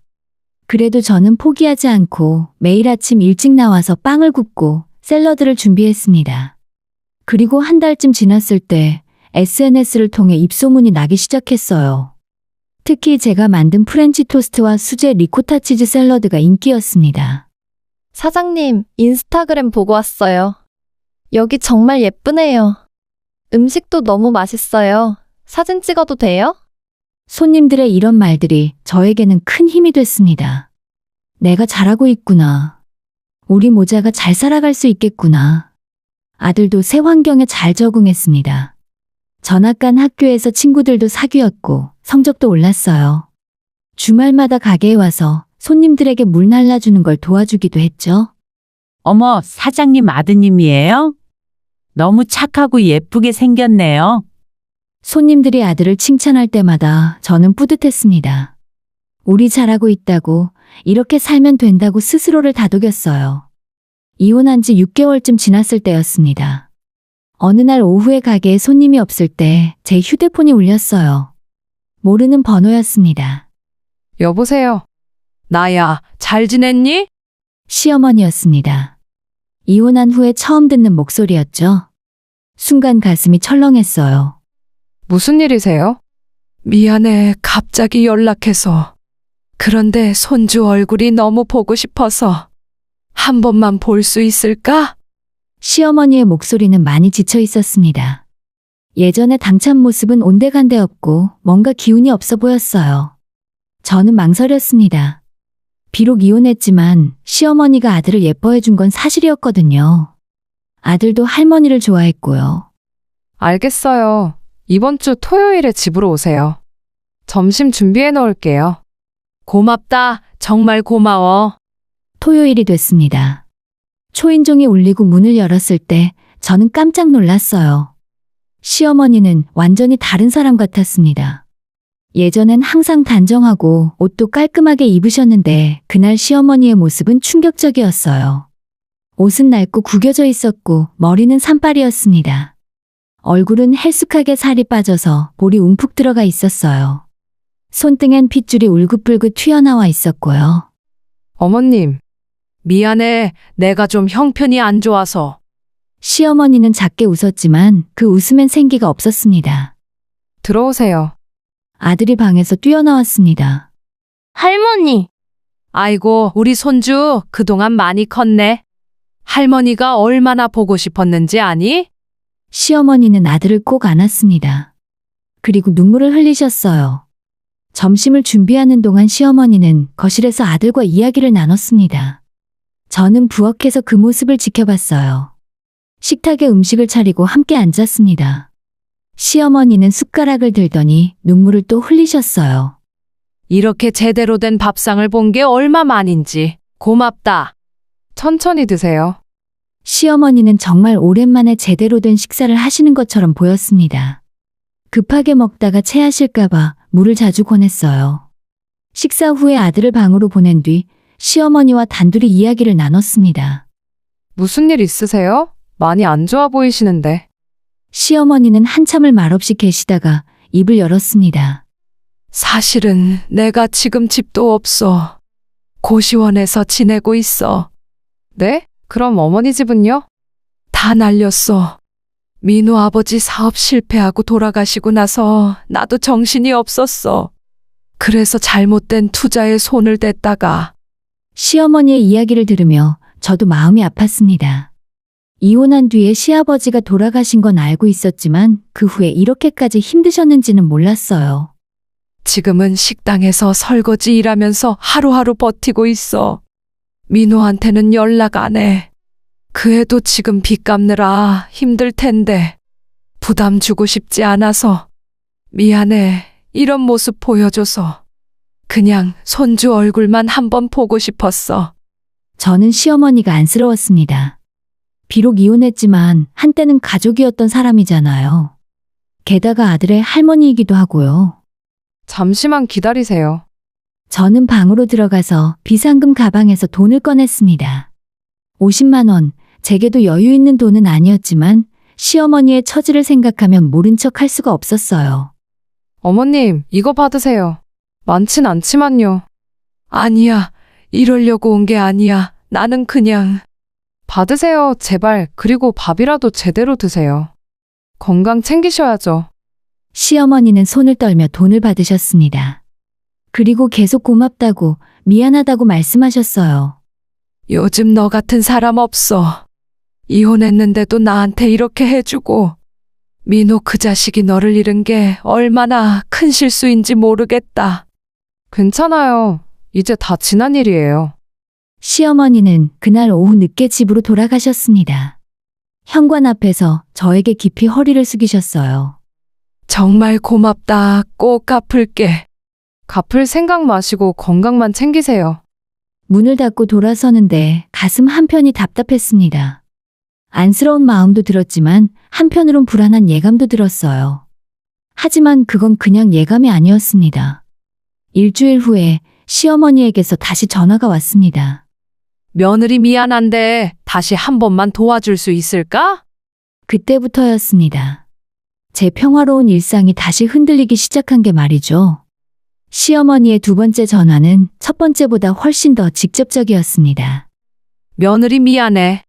그래도 저는 포기하지 않고 매일 아침 일찍 나와서 빵을 굽고 샐러드를 준비했습니다. 그리고 한 달쯤 지났을 때 SNS를 통해 입소문이 나기 시작했어요. 특히 제가 만든 프렌치 토스트와 수제 리코타 치즈 샐러드가 인기였습니다. 사장님, 인스타그램 보고 왔어요. 여기 정말 예쁘네요. 음식도 너무 맛있어요. 사진 찍어도 돼요? 손님들의 이런 말들이 저에게는 큰 힘이 됐습니다. 내가 잘하고 있구나. 우리 모자가 잘 살아갈 수 있겠구나. 아들도 새 환경에 잘 적응했습니다. 전학 간 학교에서 친구들도 사귀었고 성적도 올랐어요. 주말마다 가게에 와서 손님들에게 물 날라주는 걸 도와주기도 했죠. 어머, 사장님 아드님이에요? 너무 착하고 예쁘게 생겼네요. 손님들이 아들을 칭찬할 때마다 저는 뿌듯했습니다. 우리 잘하고 있다고, 이렇게 살면 된다고 스스로를 다독였어요. 이혼한 지 6개월쯤 지났을 때였습니다. 어느 날 오후에 가게에 손님이 없을 때 제 휴대폰이 울렸어요. 모르는 번호였습니다. 여보세요. 나야, 잘 지냈니? 시어머니였습니다. 이혼한 후에 처음 듣는 목소리였죠. 순간 가슴이 철렁했어요. 무슨 일이세요? 미안해, 갑자기 연락해서. 그런데 손주 얼굴이 너무 보고 싶어서. 한 번만 볼 수 있을까? 시어머니의 목소리는 많이 지쳐 있었습니다. 예전의 당찬 모습은 온데간데 없고 뭔가 기운이 없어 보였어요. 저는 망설였습니다. 비록 이혼했지만 시어머니가 아들을 예뻐해 준 건 사실이었거든요. 아들도 할머니를 좋아했고요. 알겠어요. 이번 주 토요일에 집으로 오세요. 점심 준비해 놓을게요. 고맙다. 정말 고마워. 토요일이 됐습니다. 초인종이 울리고 문을 열었을 때 저는 깜짝 놀랐어요. 시어머니는 완전히 다른 사람 같았습니다. 예전엔 항상 단정하고 옷도 깔끔하게 입으셨는데 그날 시어머니의 모습은 충격적이었어요. 옷은 낡고 구겨져 있었고 머리는 산발이었습니다. 얼굴은 헬쑥하게 살이 빠져서 볼이 움푹 들어가 있었어요. 손등엔 핏줄이 울긋불긋 튀어나와 있었고요. 어머님, 미안해. 내가 좀 형편이 안 좋아서. 시어머니는 작게 웃었지만 그 웃음엔 생기가 없었습니다. 들어오세요. 아들이 방에서 뛰어나왔습니다. 할머니, 아이고, 우리 손주 그동안 많이 컸네. 할머니가 얼마나 보고 싶었는지 아니? 시어머니는 아들을 꼭 안았습니다. 그리고 눈물을 흘리셨어요. 점심을 준비하는 동안 시어머니는 거실에서 아들과 이야기를 나눴습니다. 저는 부엌에서 그 모습을 지켜봤어요. 식탁에 음식을 차리고 함께 앉았습니다. 시어머니는 숟가락을 들더니 눈물을 또 흘리셨어요. 이렇게 제대로 된 밥상을 본 게 얼마만인지. 고맙다. 천천히 드세요. 시어머니는 정말 오랜만에 제대로 된 식사를 하시는 것처럼 보였습니다. 급하게 먹다가 체하실까봐 물을 자주 권했어요. 식사 후에 아들을 방으로 보낸 뒤 시어머니와 단둘이 이야기를 나눴습니다. 무슨 일 있으세요? 많이 안 좋아 보이시는데. 시어머니는 한참을 말없이 계시다가 입을 열었습니다. 사실은 내가 지금 집도 없어. 고시원에서 지내고 있어. 네? 그럼 어머니 집은요? 다 날렸어. 민호 아버지 사업 실패하고 돌아가시고 나서 나도 정신이 없었어. 그래서 잘못된 투자에 손을 댔다가. 시어머니의 이야기를 들으며 저도 마음이 아팠습니다. 이혼한 뒤에 시아버지가 돌아가신 건 알고 있었지만 그 후에 이렇게까지 힘드셨는지는 몰랐어요. 지금은 식당에서 설거지 일하면서 하루하루 버티고 있어. 민호한테는 연락 안 해. 그 애도 지금 빚 갚느라 힘들 텐데 부담 주고 싶지 않아서 미안해. 이런 모습 보여줘서. 그냥 손주 얼굴만 한번 보고 싶었어. 저는 시어머니가 안쓰러웠습니다. 비록 이혼했지만 한때는 가족이었던 사람이잖아요. 게다가 아들의 할머니이기도 하고요. 잠시만 기다리세요. 저는 방으로 들어가서 비상금 가방에서 돈을 꺼냈습니다. 50만 원, 제게도 여유 있는 돈은 아니었지만 시어머니의 처지를 생각하면 모른 척 할 수가 없었어요. 어머님, 이거 받으세요. 많진 않지만요. 아니야. 이러려고 온 게 아니야. 나는 그냥. 받으세요, 제발. 그리고 밥이라도 제대로 드세요. 건강 챙기셔야죠. 시어머니는 손을 떨며 돈을 받으셨습니다. 그리고 계속 고맙다고, 미안하다고 말씀하셨어요. 요즘 너 같은 사람 없어. 이혼했는데도 나한테 이렇게 해주고. 민호 그 자식이 너를 잃은 게 얼마나 큰 실수인지 모르겠다. 괜찮아요. 이제 다 지난 일이에요. 시어머니는 그날 오후 늦게 집으로 돌아가셨습니다. 현관 앞에서 저에게 깊이 허리를 숙이셨어요. 정말 고맙다. 꼭 갚을게. 갚을 생각 마시고 건강만 챙기세요. 문을 닫고 돌아서는데 가슴 한편이 답답했습니다. 안쓰러운 마음도 들었지만 한편으론 불안한 예감도 들었어요. 하지만 그건 그냥 예감이 아니었습니다. 일주일 후에 시어머니에게서 다시 전화가 왔습니다. 며느리 미안한데 다시 한 번만 도와줄 수 있을까? 그때부터였습니다. 제 평화로운 일상이 다시 흔들리기 시작한 게 말이죠. 시어머니의 두 번째 전화는 첫 번째보다 훨씬 더 직접적이었습니다. 며느리 미안해.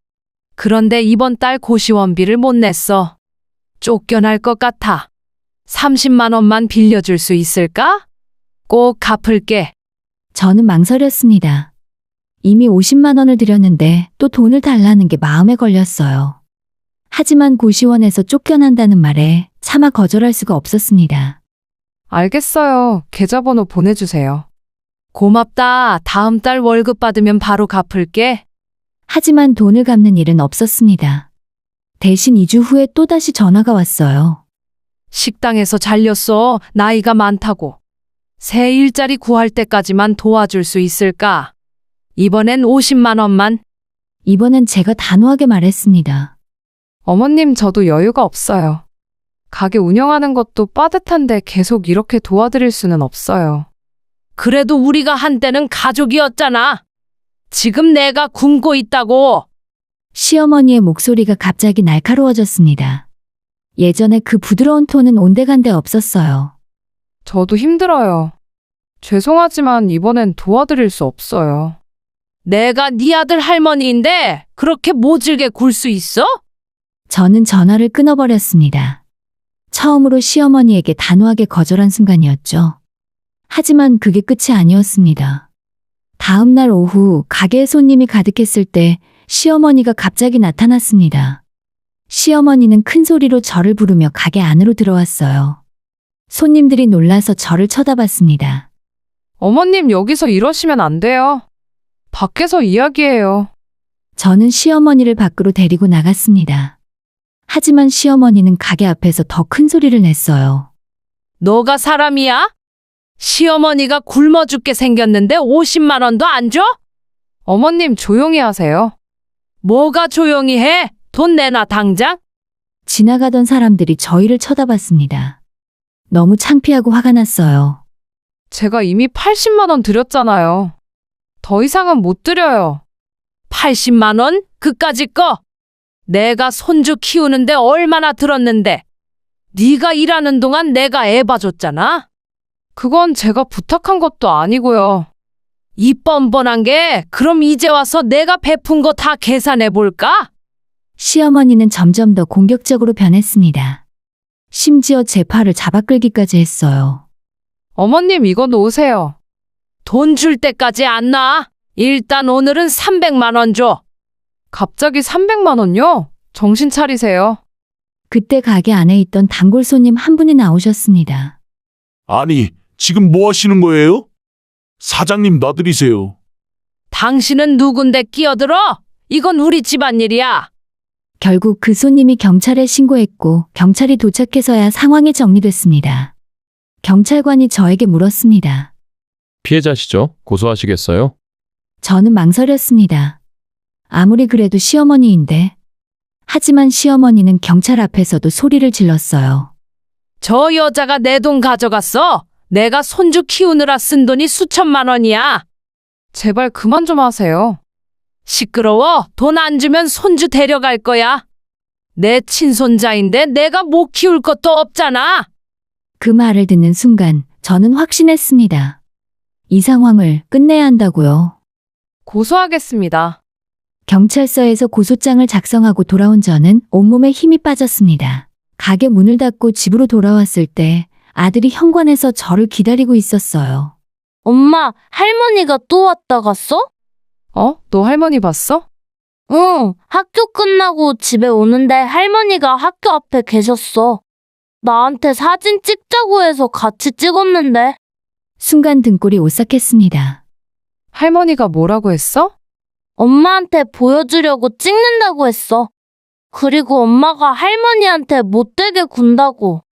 그런데 이번 달 고시원비를 못 냈어. 쫓겨날 것 같아. 30만 원만 빌려줄 수 있을까? 꼭 갚을게. 저는 망설였습니다. 이미 50만 원을 드렸는데 또 돈을 달라는 게 마음에 걸렸어요. 하지만 고시원에서 쫓겨난다는 말에 차마 거절할 수가 없었습니다. 알겠어요. 계좌번호 보내주세요. 고맙다. 다음 달 월급 받으면 바로 갚을게. 하지만 돈을 갚는 일은 없었습니다. 대신 2주 후에 또다시 전화가 왔어요. 식당에서 잘렸어. 나이가 많다고. 새 일자리 구할 때까지만 도와줄 수 있을까? 이번엔 50만 원만. 이번엔 제가 단호하게 말했습니다. 어머님, 저도 여유가 없어요. 가게 운영하는 것도 빠듯한데 계속 이렇게 도와드릴 수는 없어요. 그래도 우리가 한때는 가족이었잖아. 지금 내가 굶고 있다고. 시어머니의 목소리가 갑자기 날카로워졌습니다. 예전에 그 부드러운 톤은 온데간데 없었어요. 저도 힘들어요. 죄송하지만 이번엔 도와드릴 수 없어요. 내가 네 아들 할머니인데 그렇게 모질게 굴 수 있어? 저는 전화를 끊어버렸습니다. 처음으로 시어머니에게 단호하게 거절한 순간이었죠. 하지만 그게 끝이 아니었습니다. 다음 날 오후 가게에 손님이 가득했을 때 시어머니가 갑자기 나타났습니다. 시어머니는 큰 소리로 저를 부르며 가게 안으로 들어왔어요. 손님들이 놀라서 저를 쳐다봤습니다. 어머님, 여기서 이러시면 안 돼요. 밖에서 이야기해요. 저는 시어머니를 밖으로 데리고 나갔습니다. 하지만 시어머니는 가게 앞에서 더 큰 소리를 냈어요. 너가 사람이야? 시어머니가 굶어 죽게 생겼는데 50만 원도 안 줘? 어머님, 조용히 하세요. 뭐가 조용히 해? 돈 내놔 당장. 지나가던 사람들이 저희를 쳐다봤습니다. 너무 창피하고 화가 났어요. 제가 이미 80만 원 드렸잖아요. 더 이상은 못 드려요. 80만 원? 그까짓 거? 내가 손주 키우는데 얼마나 들었는데. 네가 일하는 동안 내가 애 봐줬잖아. 그건 제가 부탁한 것도 아니고요. 이 뻔뻔한 게 그럼 이제 와서 내가 베푼 거 다 계산해 볼까? 시어머니는 점점 더 공격적으로 변했습니다. 심지어 제 팔을 잡아끌기까지 했어요. 어머님, 이거 놓으세요. 돈 줄 때까지 안 놔. 일단 오늘은 300만 원 줘. 갑자기 300만 원요? 정신 차리세요. 그때 가게 안에 있던 단골 손님 한 분이 나오셨습니다. 아니, 지금 뭐 하시는 거예요? 사장님 놔드리세요. 당신은 누군데 끼어들어? 이건 우리 집안일이야. 결국 그 손님이 경찰에 신고했고 경찰이 도착해서야 상황이 정리됐습니다. 경찰관이 저에게 물었습니다. 피해자시죠? 고소하시겠어요? 저는 망설였습니다. 아무리 그래도 시어머니인데. 하지만 시어머니는 경찰 앞에서도 소리를 질렀어요. 저 여자가 내 돈 가져갔어. 내가 손주 키우느라 쓴 돈이 수천만 원이야. 제발 그만 좀 하세요. 시끄러워. 돈 안 주면 손주 데려갈 거야. 내 친손자인데 내가 못 키울 것도 없잖아. 그 말을 듣는 순간 저는 확신했습니다. 이 상황을 끝내야 한다고요. 고소하겠습니다. 경찰서에서 고소장을 작성하고 돌아온 저는 온몸에 힘이 빠졌습니다. 가게 문을 닫고 집으로 돌아왔을 때 아들이 현관에서 저를 기다리고 있었어요. 엄마, 할머니가 또 왔다 갔어? 너 할머니 봤어? 응, 학교 끝나고 집에 오는데 할머니가 학교 앞에 계셨어. 나한테 사진 찍자고 해서 같이 찍었는데. 순간 등골이 오싹했습니다. 할머니가 뭐라고 했어? 엄마한테 보여주려고 찍는다고 했어. 그리고 엄마가 할머니한테 못되게 군다고.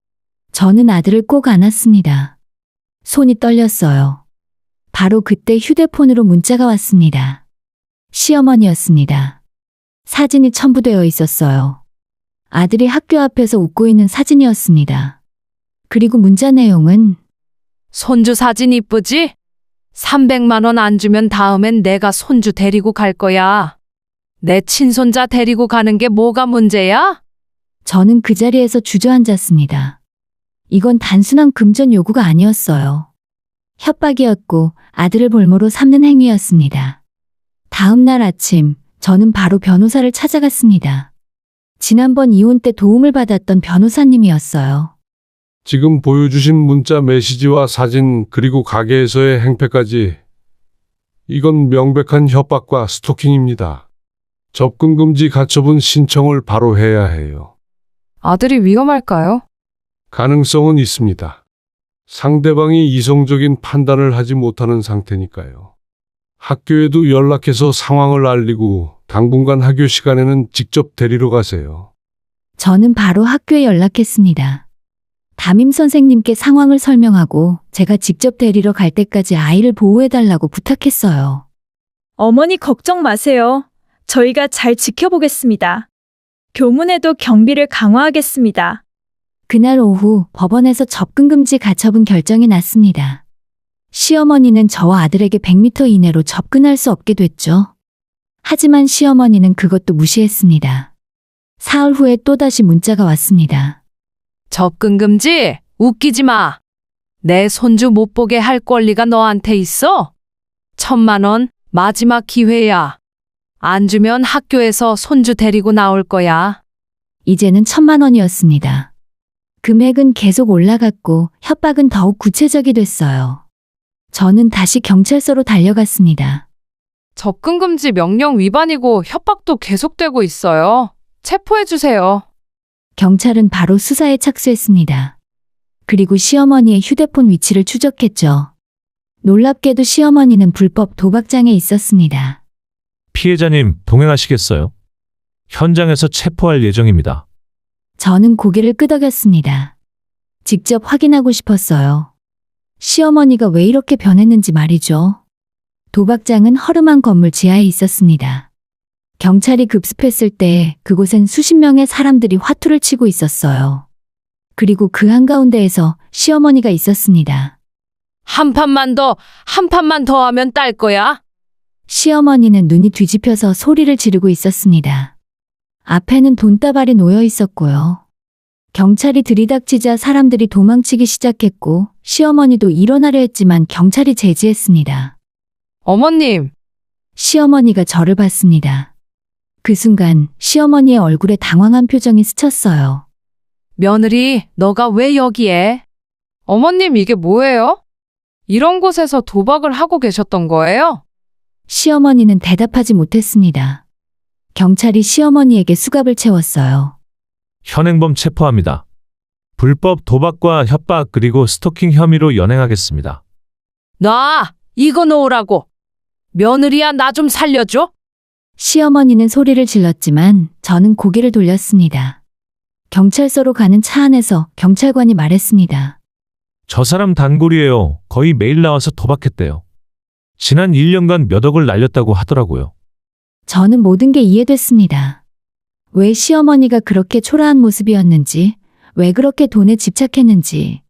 저는 아들을 꼭 안았습니다. 손이 떨렸어요. 바로 그때 휴대폰으로 문자가 왔습니다. 시어머니였습니다. 사진이 첨부되어 있었어요. 아들이 학교 앞에서 웃고 있는 사진이었습니다. 그리고 문자 내용은 손주 사진 이쁘지? 300만 원 안 주면 다음엔 내가 손주 데리고 갈 거야. 내 친손자 데리고 가는 게 뭐가 문제야? 저는 그 자리에서 주저앉았습니다. 이건 단순한 금전 요구가 아니었어요. 협박이었고 아들을 볼모로 삼는 행위였습니다. 다음 날 아침, 저는 바로 변호사를 찾아갔습니다. 지난번 이혼 때 도움을 받았던 변호사님이었어요. 지금 보여주신 문자 메시지와 사진 그리고 가게에서의 행패까지 이건 명백한 협박과 스토킹입니다. 접근금지 가처분 신청을 바로 해야 해요. 아들이 위험할까요? 가능성은 있습니다. 상대방이 이성적인 판단을 하지 못하는 상태니까요. 학교에도 연락해서 상황을 알리고 당분간 학교 시간에는 직접 데리러 가세요. 저는 바로 학교에 연락했습니다. 담임 선생님께 상황을 설명하고 제가 직접 데리러 갈 때까지 아이를 보호해달라고 부탁했어요. 어머니 걱정 마세요. 저희가 잘 지켜보겠습니다. 교문에도 경비를 강화하겠습니다. 그날 오후 법원에서 접근금지 가처분 결정이 났습니다. 시어머니는 저와 아들에게 100m 이내로 접근할 수 없게 됐죠. 하지만 시어머니는 그것도 무시했습니다. 사흘 후에 또다시 문자가 왔습니다. 접근 금지? 웃기지 마. 내 손주 못 보게 할 권리가 너한테 있어? 1,000만 원 마지막 기회야. 안 주면 학교에서 손주 데리고 나올 거야. 이제는 1,000만 원이었습니다. 금액은 계속 올라갔고 협박은 더욱 구체적이 됐어요. 저는 다시 경찰서로 달려갔습니다. 접근금지 명령 위반이고 협박도 계속되고 있어요. 체포해주세요. 경찰은 바로 수사에 착수했습니다. 그리고 시어머니의 휴대폰 위치를 추적했죠. 놀랍게도 시어머니는 불법 도박장에 있었습니다. 피해자님, 동행하시겠어요? 현장에서 체포할 예정입니다. 저는 고개를 끄덕였습니다. 직접 확인하고 싶었어요. 시어머니가 왜 이렇게 변했는지 말이죠. 도박장은 허름한 건물 지하에 있었습니다. 경찰이 급습했을 때 그곳엔 수십 명의 사람들이 화투를 치고 있었어요. 그리고 그 한가운데에서 시어머니가 있었습니다. 한 판만 더 하면 딸 거야. 시어머니는 눈이 뒤집혀서 소리를 지르고 있었습니다. 앞에는 돈다발이 놓여 있었고요. 경찰이 들이닥치자 사람들이 도망치기 시작했고 시어머니도 일어나려 했지만 경찰이 제지했습니다. 어머님. 시어머니가 저를 봤습니다. 그 순간 시어머니의 얼굴에 당황한 표정이 스쳤어요. 며느리, 너가 왜 여기에? 어머님, 이게 뭐예요? 이런 곳에서 도박을 하고 계셨던 거예요? 시어머니는 대답하지 못했습니다. 경찰이 시어머니에게 수갑을 채웠어요. 현행범 체포합니다. 불법 도박과 협박 그리고 스토킹 혐의로 연행하겠습니다. 놔! 이거 놓으라고! 며느리야, 나 좀 살려줘! 시어머니는 소리를 질렀지만 저는 고개를 돌렸습니다. 경찰서로 가는 차 안에서 경찰관이 말했습니다. 저 사람 단골이에요. 거의 매일 나와서 도박했대요. 지난 1년간 몇 억을 날렸다고 하더라고요. 저는 모든 게 이해됐습니다. 왜 시어머니가 그렇게 초라한 모습이었는지, 왜 그렇게 돈에 집착했는지.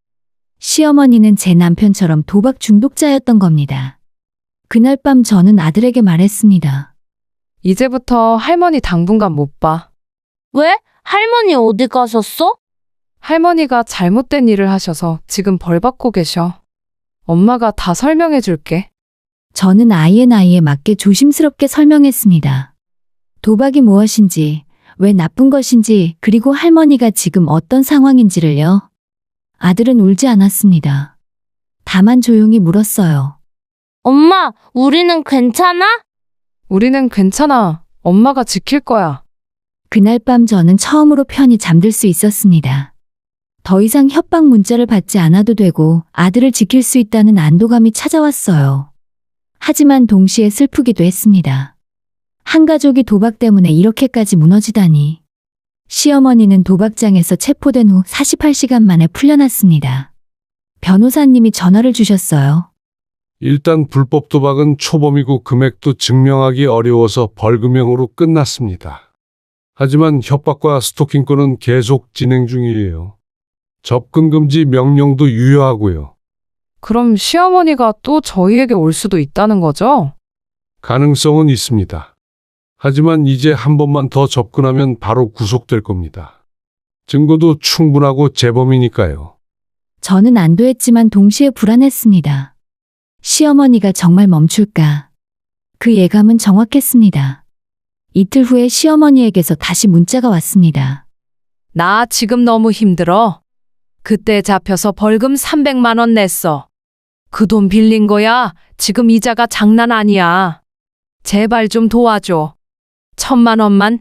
시어머니는 제 남편처럼 도박 중독자였던 겁니다. 그날 밤 저는 아들에게 말했습니다. 이제부터 할머니 당분간 못 봐. 왜? 할머니 어디 가셨어? 할머니가 잘못된 일을 하셔서 지금 벌 받고 계셔. 엄마가 다 설명해 줄게. 저는 아이의 나이에 맞게 조심스럽게 설명했습니다. 도박이 무엇인지, 왜 나쁜 것인지, 그리고 할머니가 지금 어떤 상황인지를요. 아들은 울지 않았습니다. 다만 조용히 물었어요. 엄마, 우리는 괜찮아? 우리는 괜찮아. 엄마가 지킬 거야. 그날 밤 저는 처음으로 편히 잠들 수 있었습니다. 더 이상 협박 문자를 받지 않아도 되고 아들을 지킬 수 있다는 안도감이 찾아왔어요. 하지만 동시에 슬프기도 했습니다. 한 가족이 도박 때문에 이렇게까지 무너지다니. 시어머니는 도박장에서 체포된 후 48시간 만에 풀려났습니다. 변호사님이 전화를 주셨어요. 일단 불법 도박은 초범이고 금액도 증명하기 어려워서 벌금형으로 끝났습니다. 하지만 협박과 스토킹 건은 계속 진행 중이에요. 접근금지 명령도 유효하고요. 그럼 시어머니가 또 저희에게 올 수도 있다는 거죠? 가능성은 있습니다. 하지만 이제 한 번만 더 접근하면 바로 구속될 겁니다. 증거도 충분하고 재범이니까요. 저는 안도했지만 동시에 불안했습니다. 시어머니가 정말 멈출까? 그 예감은 정확했습니다. 이틀 후에 시어머니에게서 다시 문자가 왔습니다. 나 지금 너무 힘들어. 그때 잡혀서 벌금 300만 원 냈어. 그 돈 빌린 거야. 지금 이자가 장난 아니야. 제발 좀 도와줘. 1,000만 원만.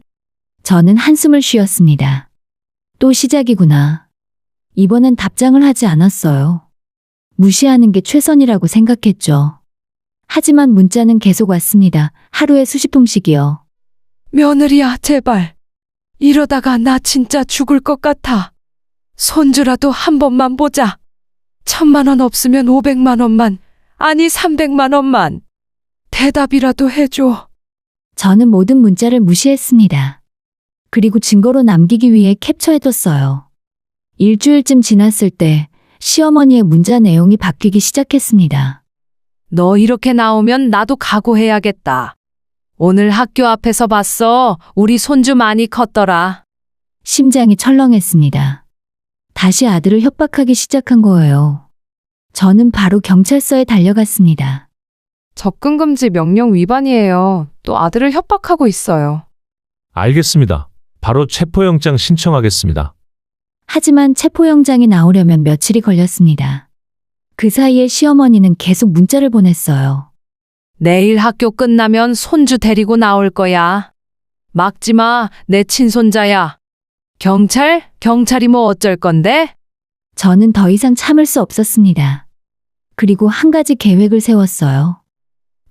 저는 한숨을 쉬었습니다. 또 시작이구나. 이번엔 답장을 하지 않았어요. 무시하는 게 최선이라고 생각했죠. 하지만 문자는 계속 왔습니다. 하루에 수십 통씩이요. 며느리야, 제발. 이러다가 나 진짜 죽을 것 같아. 손주라도 한 번만 보자. 1,000만 원 없으면 500만 원만, 아니 300만 원만. 대답이라도 해줘. 저는 모든 문자를 무시했습니다. 그리고 증거로 남기기 위해 캡처해뒀어요. 일주일쯤 지났을 때 시어머니의 문자 내용이 바뀌기 시작했습니다. 너 이렇게 나오면 나도 각오해야겠다. 오늘 학교 앞에서 봤어. 우리 손주 많이 컸더라. 심장이 철렁했습니다. 다시 아들을 협박하기 시작한 거예요. 저는 바로 경찰서에 달려갔습니다. 접근금지 명령 위반이에요. 또 아들을 협박하고 있어요. 알겠습니다. 바로 체포영장 신청하겠습니다. 하지만 체포영장이 나오려면 며칠이 걸렸습니다. 그 사이에 시어머니는 계속 문자를 보냈어요. 내일 학교 끝나면 손주 데리고 나올 거야. 막지 마. 내 친손자야. 경찰이 뭐 어쩔 건데? 저는 더 이상 참을 수 없었습니다. 그리고 한 가지 계획을 세웠어요.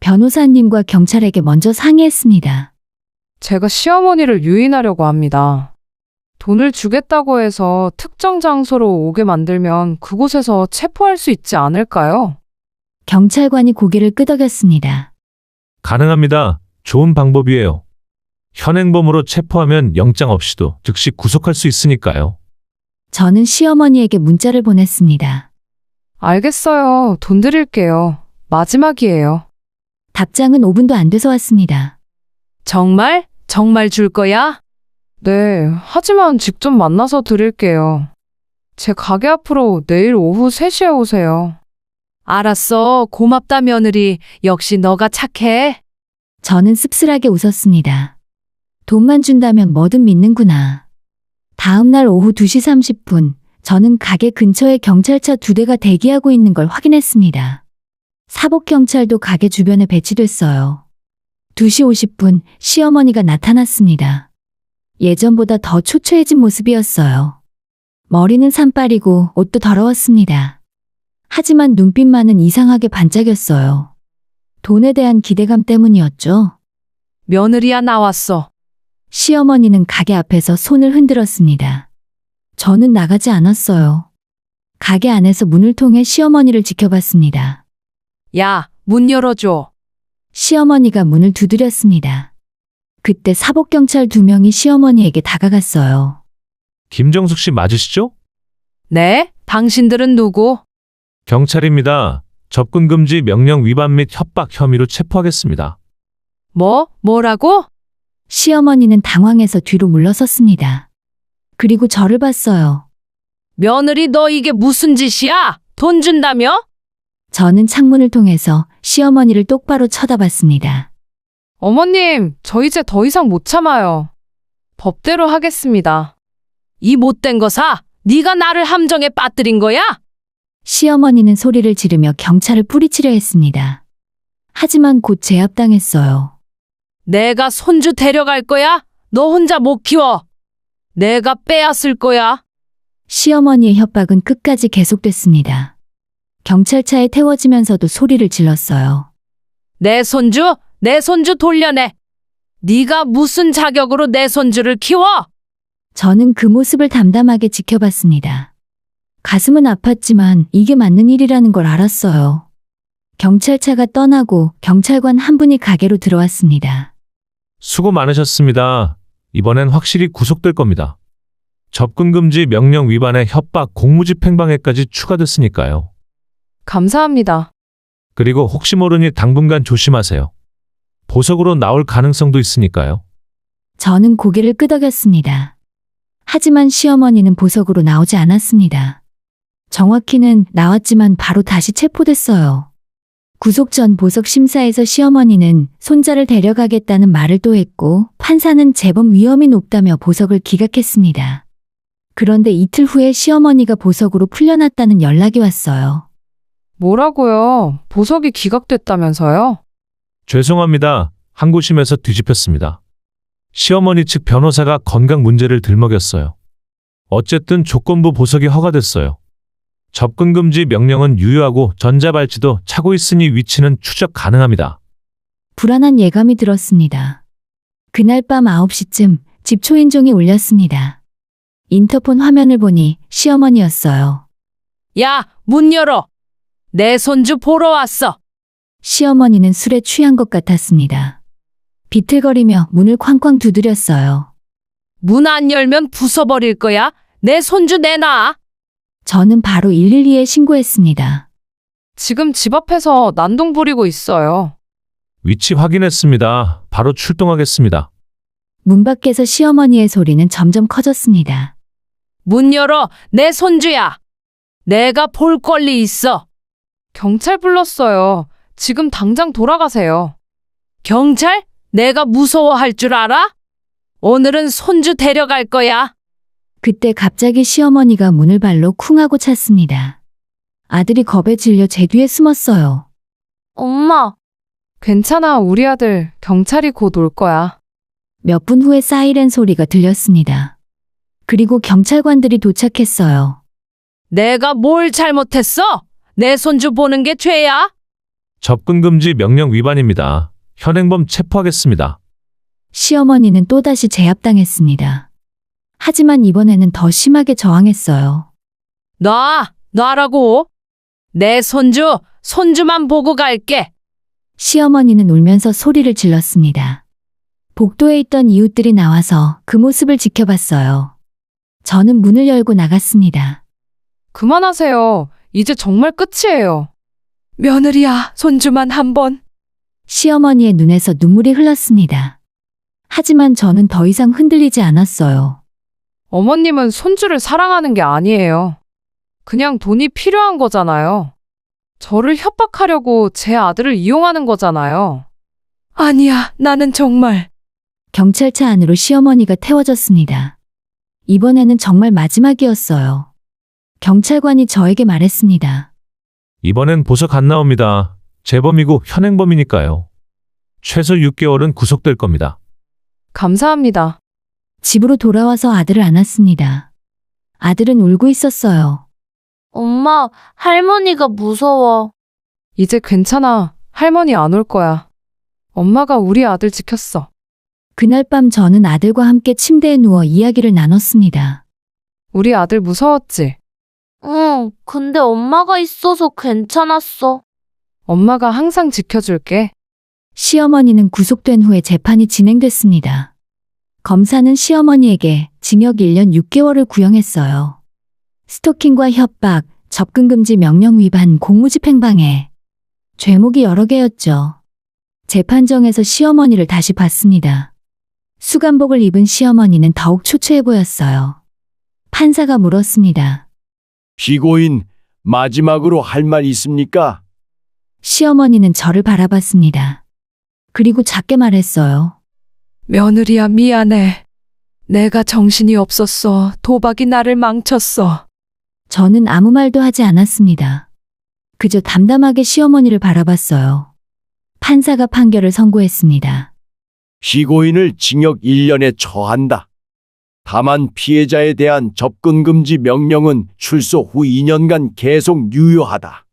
변호사님과 경찰에게 먼저 상의했습니다. 제가 시어머니를 유인하려고 합니다. 돈을 주겠다고 해서 특정 장소로 오게 만들면 그곳에서 체포할 수 있지 않을까요? 경찰관이 고개를 끄덕였습니다. 가능합니다. 좋은 방법이에요. 현행범으로 체포하면 영장 없이도 즉시 구속할 수 있으니까요. 저는 시어머니에게 문자를 보냈습니다. 알겠어요. 돈 드릴게요. 마지막이에요. 답장은 5분도 안 돼서 왔습니다. 정말? 정말 줄 거야? 네, 하지만 직접 만나서 드릴게요. 제 가게 앞으로 내일 오후 3시에 오세요. 알았어. 고맙다, 며느리. 역시 너가 착해. 저는 씁쓸하게 웃었습니다. 돈만 준다면 뭐든 믿는구나. 다음 날 오후 2시 30분, 저는 가게 근처에 경찰차 2대가 대기하고 있는 걸 확인했습니다. 사복경찰도 가게 주변에 배치됐어요. 2시 50분, 시어머니가 나타났습니다. 예전보다 더 초췌해진 모습이었어요. 머리는 산발이고 옷도 더러웠습니다. 하지만 눈빛만은 이상하게 반짝였어요. 돈에 대한 기대감 때문이었죠. 며느리야, 나왔어. 시어머니는 가게 앞에서 손을 흔들었습니다. 저는 나가지 않았어요. 가게 안에서 문을 통해 시어머니를 지켜봤습니다. 야, 문 열어줘. 시어머니가 문을 두드렸습니다. 그때 사복경찰 2명이 시어머니에게 다가갔어요. 김정숙 씨 맞으시죠? 네? 당신들은 누구? 경찰입니다. 접근금지 명령 위반 및 협박 혐의로 체포하겠습니다. 뭐라고? 시어머니는 당황해서 뒤로 물러섰습니다. 그리고 저를 봤어요. 며느리, 너 이게 무슨 짓이야? 돈 준다며? 저는 창문을 통해서 시어머니를 똑바로 쳐다봤습니다. 어머님, 저 이제 더 이상 못 참아요. 법대로 하겠습니다. 이 못된 거사, 네가 나를 함정에 빠뜨린 거야? 시어머니는 소리를 지르며 경찰을 뿌리치려 했습니다. 하지만 곧 제압당했어요. 내가 손주 데려갈 거야? 너 혼자 못 키워. 내가 빼앗을 거야. 시어머니의 협박은 끝까지 계속됐습니다. 경찰차에 태워지면서도 소리를 질렀어요. 내 손주 돌려내. 네가 무슨 자격으로 내 손주를 키워? 저는 그 모습을 담담하게 지켜봤습니다. 가슴은 아팠지만 이게 맞는 일이라는 걸 알았어요. 경찰차가 떠나고 경찰관 한 분이 가게로 들어왔습니다. 수고 많으셨습니다. 이번엔 확실히 구속될 겁니다. 접근금지 명령 위반에 협박 공무집행방해까지 추가됐으니까요. 감사합니다. 그리고 혹시 모르니 당분간 조심하세요. 보석으로 나올 가능성도 있으니까요. 저는 고개를 끄덕였습니다. 하지만 시어머니는 보석으로 나오지 않았습니다. 정확히는 나왔지만 바로 다시 체포됐어요. 구속 전 보석 심사에서 시어머니는 손자를 데려가겠다는 말을 또 했고 판사는 재범 위험이 높다며 보석을 기각했습니다. 그런데 이틀 후에 시어머니가 보석으로 풀려났다는 연락이 왔어요. 뭐라고요? 보석이 기각됐다면서요? 죄송합니다. 항고심에서 뒤집혔습니다. 시어머니 측 변호사가 건강 문제를 들먹였어요. 어쨌든 조건부 보석이 허가됐어요. 접근금지 명령은 유효하고 전자발찌도 차고 있으니 위치는 추적 가능합니다. 불안한 예감이 들었습니다. 그날 밤 9시쯤 집 초인종이 울렸습니다. 인터폰 화면을 보니 시어머니였어요. 야, 문 열어. 내 손주 보러 왔어. 시어머니는 술에 취한 것 같았습니다. 비틀거리며 문을 쾅쾅 두드렸어요. 문 안 열면 부숴버릴 거야. 내 손주 내놔. 저는 바로 112에 신고했습니다. 지금 집 앞에서 난동 부리고 있어요. 위치 확인했습니다. 바로 출동하겠습니다. 문 밖에서 시어머니의 소리는 점점 커졌습니다. 문 열어. 내 손주야. 내가 볼 권리 있어. 경찰 불렀어요. 지금 당장 돌아가세요. 경찰? 내가 무서워할 줄 알아? 오늘은 손주 데려갈 거야. 그때 갑자기 시어머니가 문을 발로 쿵 하고 찼습니다. 아들이 겁에 질려 제 뒤에 숨었어요. 엄마, 괜찮아, 우리 아들. 경찰이 곧 올 거야. 몇 분 후에 사이렌 소리가 들렸습니다. 그리고 경찰관들이 도착했어요. 내가 뭘 잘못했어? 내 손주 보는 게 죄야? 접근 금지 명령 위반입니다. 현행범 체포하겠습니다. 시어머니는 또다시 제압당했습니다. 하지만 이번에는 더 심하게 저항했어요. 놔라고. 내 손주만 보고 갈게. 시어머니는 울면서 소리를 질렀습니다. 복도에 있던 이웃들이 나와서 그 모습을 지켜봤어요. 저는 문을 열고 나갔습니다. 그만하세요. 이제 정말 끝이에요. 며느리야, 손주만 한 번. 시어머니의 눈에서 눈물이 흘렀습니다. 하지만 저는 더 이상 흔들리지 않았어요. 어머님은 손주를 사랑하는 게 아니에요. 그냥 돈이 필요한 거잖아요. 저를 협박하려고 제 아들을 이용하는 거잖아요. 아니야, 나는 정말. 경찰차 안으로 시어머니가 태워졌습니다. 이번에는 정말 마지막이었어요. 경찰관이 저에게 말했습니다. 이번엔 보석 안 나옵니다. 재범이고 현행범이니까요. 최소 6개월은 구속될 겁니다. 감사합니다. 집으로 돌아와서 아들을 안았습니다. 아들은 울고 있었어요. 엄마, 할머니가 무서워. 이제 괜찮아. 할머니 안 올 거야. 엄마가 우리 아들 지켰어. 그날 밤 저는 아들과 함께 침대에 누워 이야기를 나눴습니다. 우리 아들 무서웠지? 응, 근데 엄마가 있어서 괜찮았어. 엄마가 항상 지켜줄게. 시어머니는 구속된 후에 재판이 진행됐습니다. 검사는 시어머니에게 징역 1년 6개월을 구형했어요. 스토킹과 협박, 접근금지 명령 위반, 공무집행방해. 죄목이 여러 개였죠. 재판정에서 시어머니를 다시 봤습니다. 수감복을 입은 시어머니는 더욱 초췌해 보였어요. 판사가 물었습니다. 피고인, 마지막으로 할 말 있습니까? 시어머니는 저를 바라봤습니다. 그리고 작게 말했어요. 며느리야, 미안해. 내가 정신이 없었어. 도박이 나를 망쳤어. 저는 아무 말도 하지 않았습니다. 그저 담담하게 시어머니를 바라봤어요. 판사가 판결을 선고했습니다. 피고인을 징역 1년에 처한다. 다만 피해자에 대한 접근금지 명령은 출소 후 2년간 계속 유효하다.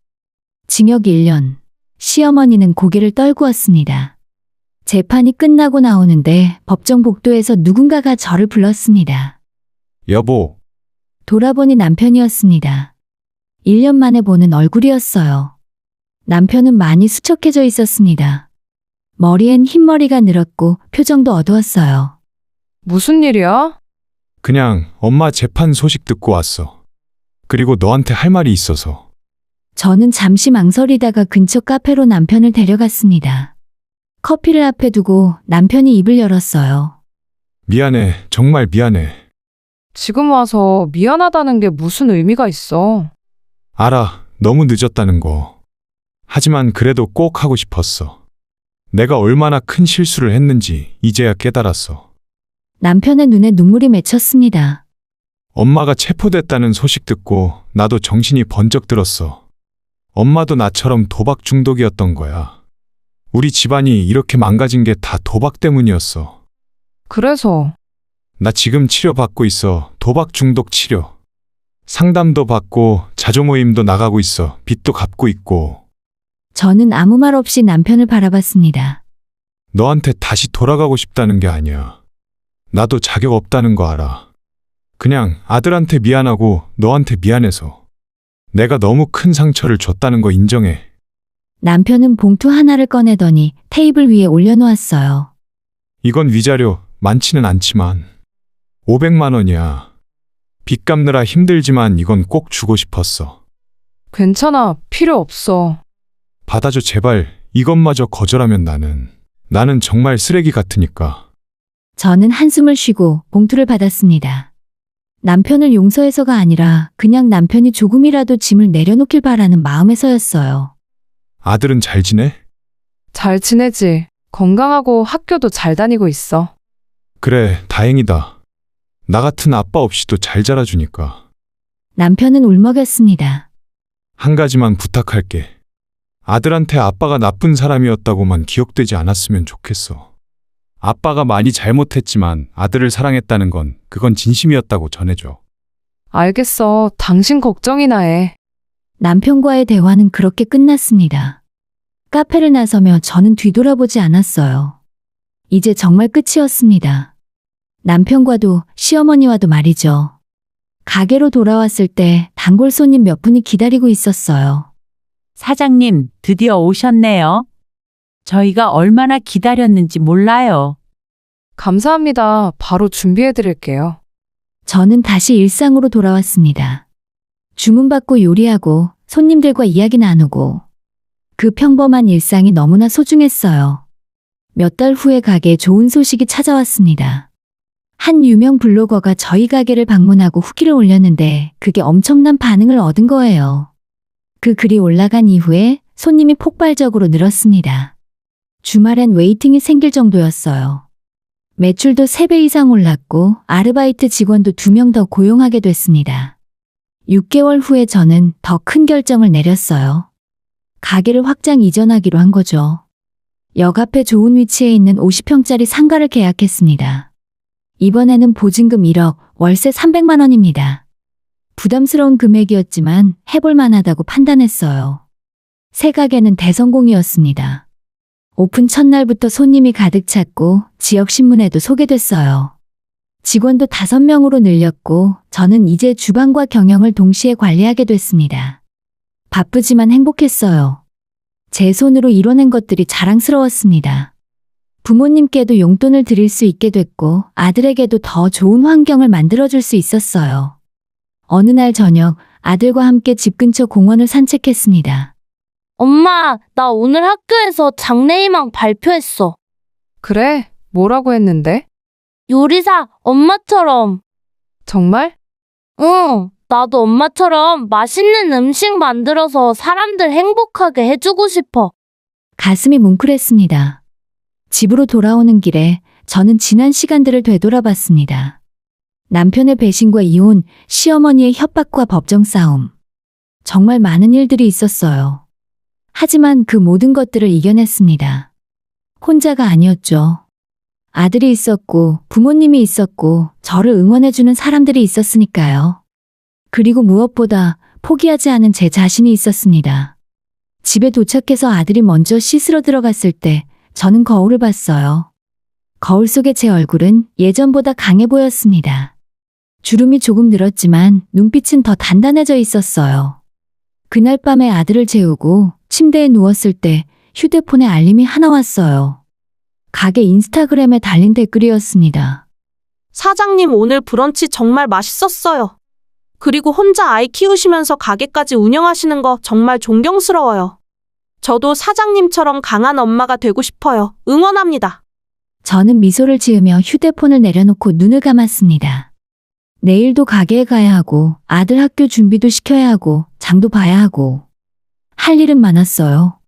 징역 1년. 시어머니는 고개를 떨구었습니다. 재판이 끝나고 나오는데 법정 복도에서 누군가가 저를 불렀습니다. 여보, 돌아보니 남편이었습니다. 1년 만에 보는 얼굴이었어요. 남편은 많이 수척해져 있었습니다. 머리엔 흰머리가 늘었고 표정도 어두웠어요. 무슨 일이야? 그냥 엄마 재판 소식 듣고 왔어. 그리고 너한테 할 말이 있어서. 저는 잠시 망설이다가 근처 카페로 남편을 데려갔습니다. 커피를 앞에 두고 남편이 입을 열었어요. 미안해, 정말 미안해. 지금 와서 미안하다는 게 무슨 의미가 있어? 알아, 너무 늦었다는 거. 하지만 그래도 꼭 하고 싶었어. 내가 얼마나 큰 실수를 했는지 이제야 깨달았어. 남편의 눈에 눈물이 맺혔습니다. 엄마가 체포됐다는 소식 듣고 나도 정신이 번쩍 들었어. 엄마도 나처럼 도박 중독이었던 거야. 우리 집안이 이렇게 망가진 게 다 도박 때문이었어. 그래서? 나 지금 치료받고 있어. 도박 중독 치료. 상담도 받고 자조 모임도 나가고 있어. 빚도 갚고 있고. 저는 아무 말 없이 남편을 바라봤습니다. 너한테 다시 돌아가고 싶다는 게 아니야. 나도 자격 없다는 거 알아. 그냥 아들한테 미안하고 너한테 미안해서 내가 너무 큰 상처를 줬다는 거 인정해. 남편은 봉투 하나를 꺼내더니 테이블 위에 올려놓았어요. 이건 위자료 많지는 않지만 500만 원이야. 빚 갚느라 힘들지만 이건 꼭 주고 싶었어. 괜찮아. 필요 없어. 받아줘 제발. 이것마저 거절하면 나는 정말 쓰레기 같으니까. 저는 한숨을 쉬고 봉투를 받았습니다. 남편을 용서해서가 아니라 그냥 남편이 조금이라도 짐을 내려놓길 바라는 마음에서였어요. 아들은 잘 지내? 잘 지내지. 건강하고 학교도 잘 다니고 있어. 그래, 다행이다. 나 같은 아빠 없이도 잘 자라주니까. 남편은 울먹였습니다. 한 가지만 부탁할게. 아들한테 아빠가 나쁜 사람이었다고만 기억되지 않았으면 좋겠어. 아빠가 많이 잘못했지만 아들을 사랑했다는 그건 진심이었다고 전해줘. 알겠어. 당신 걱정이나 해. 남편과의 대화는 그렇게 끝났습니다. 카페를 나서며 저는 뒤돌아보지 않았어요. 이제 정말 끝이었습니다. 남편과도 시어머니와도 말이죠. 가게로 돌아왔을 때 단골 손님 몇 분이 기다리고 있었어요. 사장님, 드디어 오셨네요. 저희가 얼마나 기다렸는지 몰라요. 감사합니다. 바로 준비해 드릴게요. 저는 다시 일상으로 돌아왔습니다. 주문받고 요리하고 손님들과 이야기 나누고 그 평범한 일상이 너무나 소중했어요. 몇 달 후에 가게에 좋은 소식이 찾아왔습니다. 한 유명 블로거가 저희 가게를 방문하고 후기를 올렸는데 그게 엄청난 반응을 얻은 거예요. 그 글이 올라간 이후에 손님이 폭발적으로 늘었습니다. 주말엔 웨이팅이 생길 정도였어요. 매출도 3배 이상 올랐고 아르바이트 직원도 2명 더 고용하게 됐습니다. 6개월 후에 저는 더 큰 결정을 내렸어요. 가게를 확장 이전하기로 한 거죠. 역 앞에 좋은 위치에 있는 50평짜리 상가를 계약했습니다. 이번에는 보증금 1억, 월세 300만 원입니다. 부담스러운 금액이었지만 해볼 만하다고 판단했어요. 새 가게는 대성공이었습니다. 오픈 첫날부터 손님이 가득 찼고 지역 신문에도 소개됐어요. 직원도 5명으로 늘렸고 저는 이제 주방과 경영을 동시에 관리하게 됐습니다. 바쁘지만 행복했어요. 제 손으로 이뤄낸 것들이 자랑스러웠습니다. 부모님께도 용돈을 드릴 수 있게 됐고 아들에게도 더 좋은 환경을 만들어줄 수 있었어요. 어느 날 저녁 아들과 함께 집 근처 공원을 산책했습니다. 엄마, 나 오늘 학교에서 장래희망 발표했어. 그래? 뭐라고 했는데? 요리사, 엄마처럼. 정말? 응, 나도 엄마처럼 맛있는 음식 만들어서 사람들 행복하게 해주고 싶어. 가슴이 뭉클했습니다. 집으로 돌아오는 길에 저는 지난 시간들을 되돌아봤습니다. 남편의 배신과 이혼, 시어머니의 협박과 법정 싸움. 정말 많은 일들이 있었어요. 하지만 그 모든 것들을 이겨냈습니다. 혼자가 아니었죠. 아들이 있었고 부모님이 있었고 저를 응원해주는 사람들이 있었으니까요. 그리고 무엇보다 포기하지 않은 제 자신이 있었습니다. 집에 도착해서 아들이 먼저 씻으러 들어갔을 때 저는 거울을 봤어요. 거울 속의 제 얼굴은 예전보다 강해 보였습니다. 주름이 조금 늘었지만 눈빛은 더 단단해져 있었어요. 그날 밤에 아들을 재우고 침대에 누웠을 때 휴대폰에 알림이 하나 왔어요. 가게 인스타그램에 달린 댓글이었습니다. 사장님 오늘 브런치 정말 맛있었어요. 그리고 혼자 아이 키우시면서 가게까지 운영하시는 거 정말 존경스러워요. 저도 사장님처럼 강한 엄마가 되고 싶어요. 응원합니다. 저는 미소를 지으며 휴대폰을 내려놓고 눈을 감았습니다. 내일도 가게에 가야 하고 아들 학교 준비도 시켜야 하고 장도 봐야 하고 할 일은 많았어요.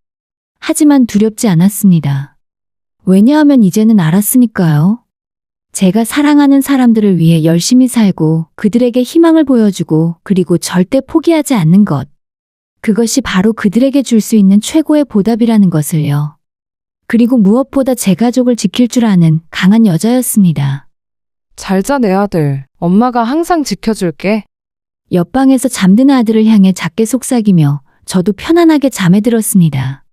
하지만 두렵지 않았습니다. 왜냐하면 이제는 알았으니까요. 제가 사랑하는 사람들을 위해 열심히 살고 그들에게 희망을 보여주고 그리고 절대 포기하지 않는 것. 그것이 바로 그들에게 줄 수 있는 최고의 보답이라는 것을요. 그리고 무엇보다 제 가족을 지킬 줄 아는 강한 여자였습니다. 잘 자, 내 아들. 엄마가 항상 지켜줄게. 옆방에서 잠든 아들을 향해 작게 속삭이며 저도 편안하게 잠에 들었습니다.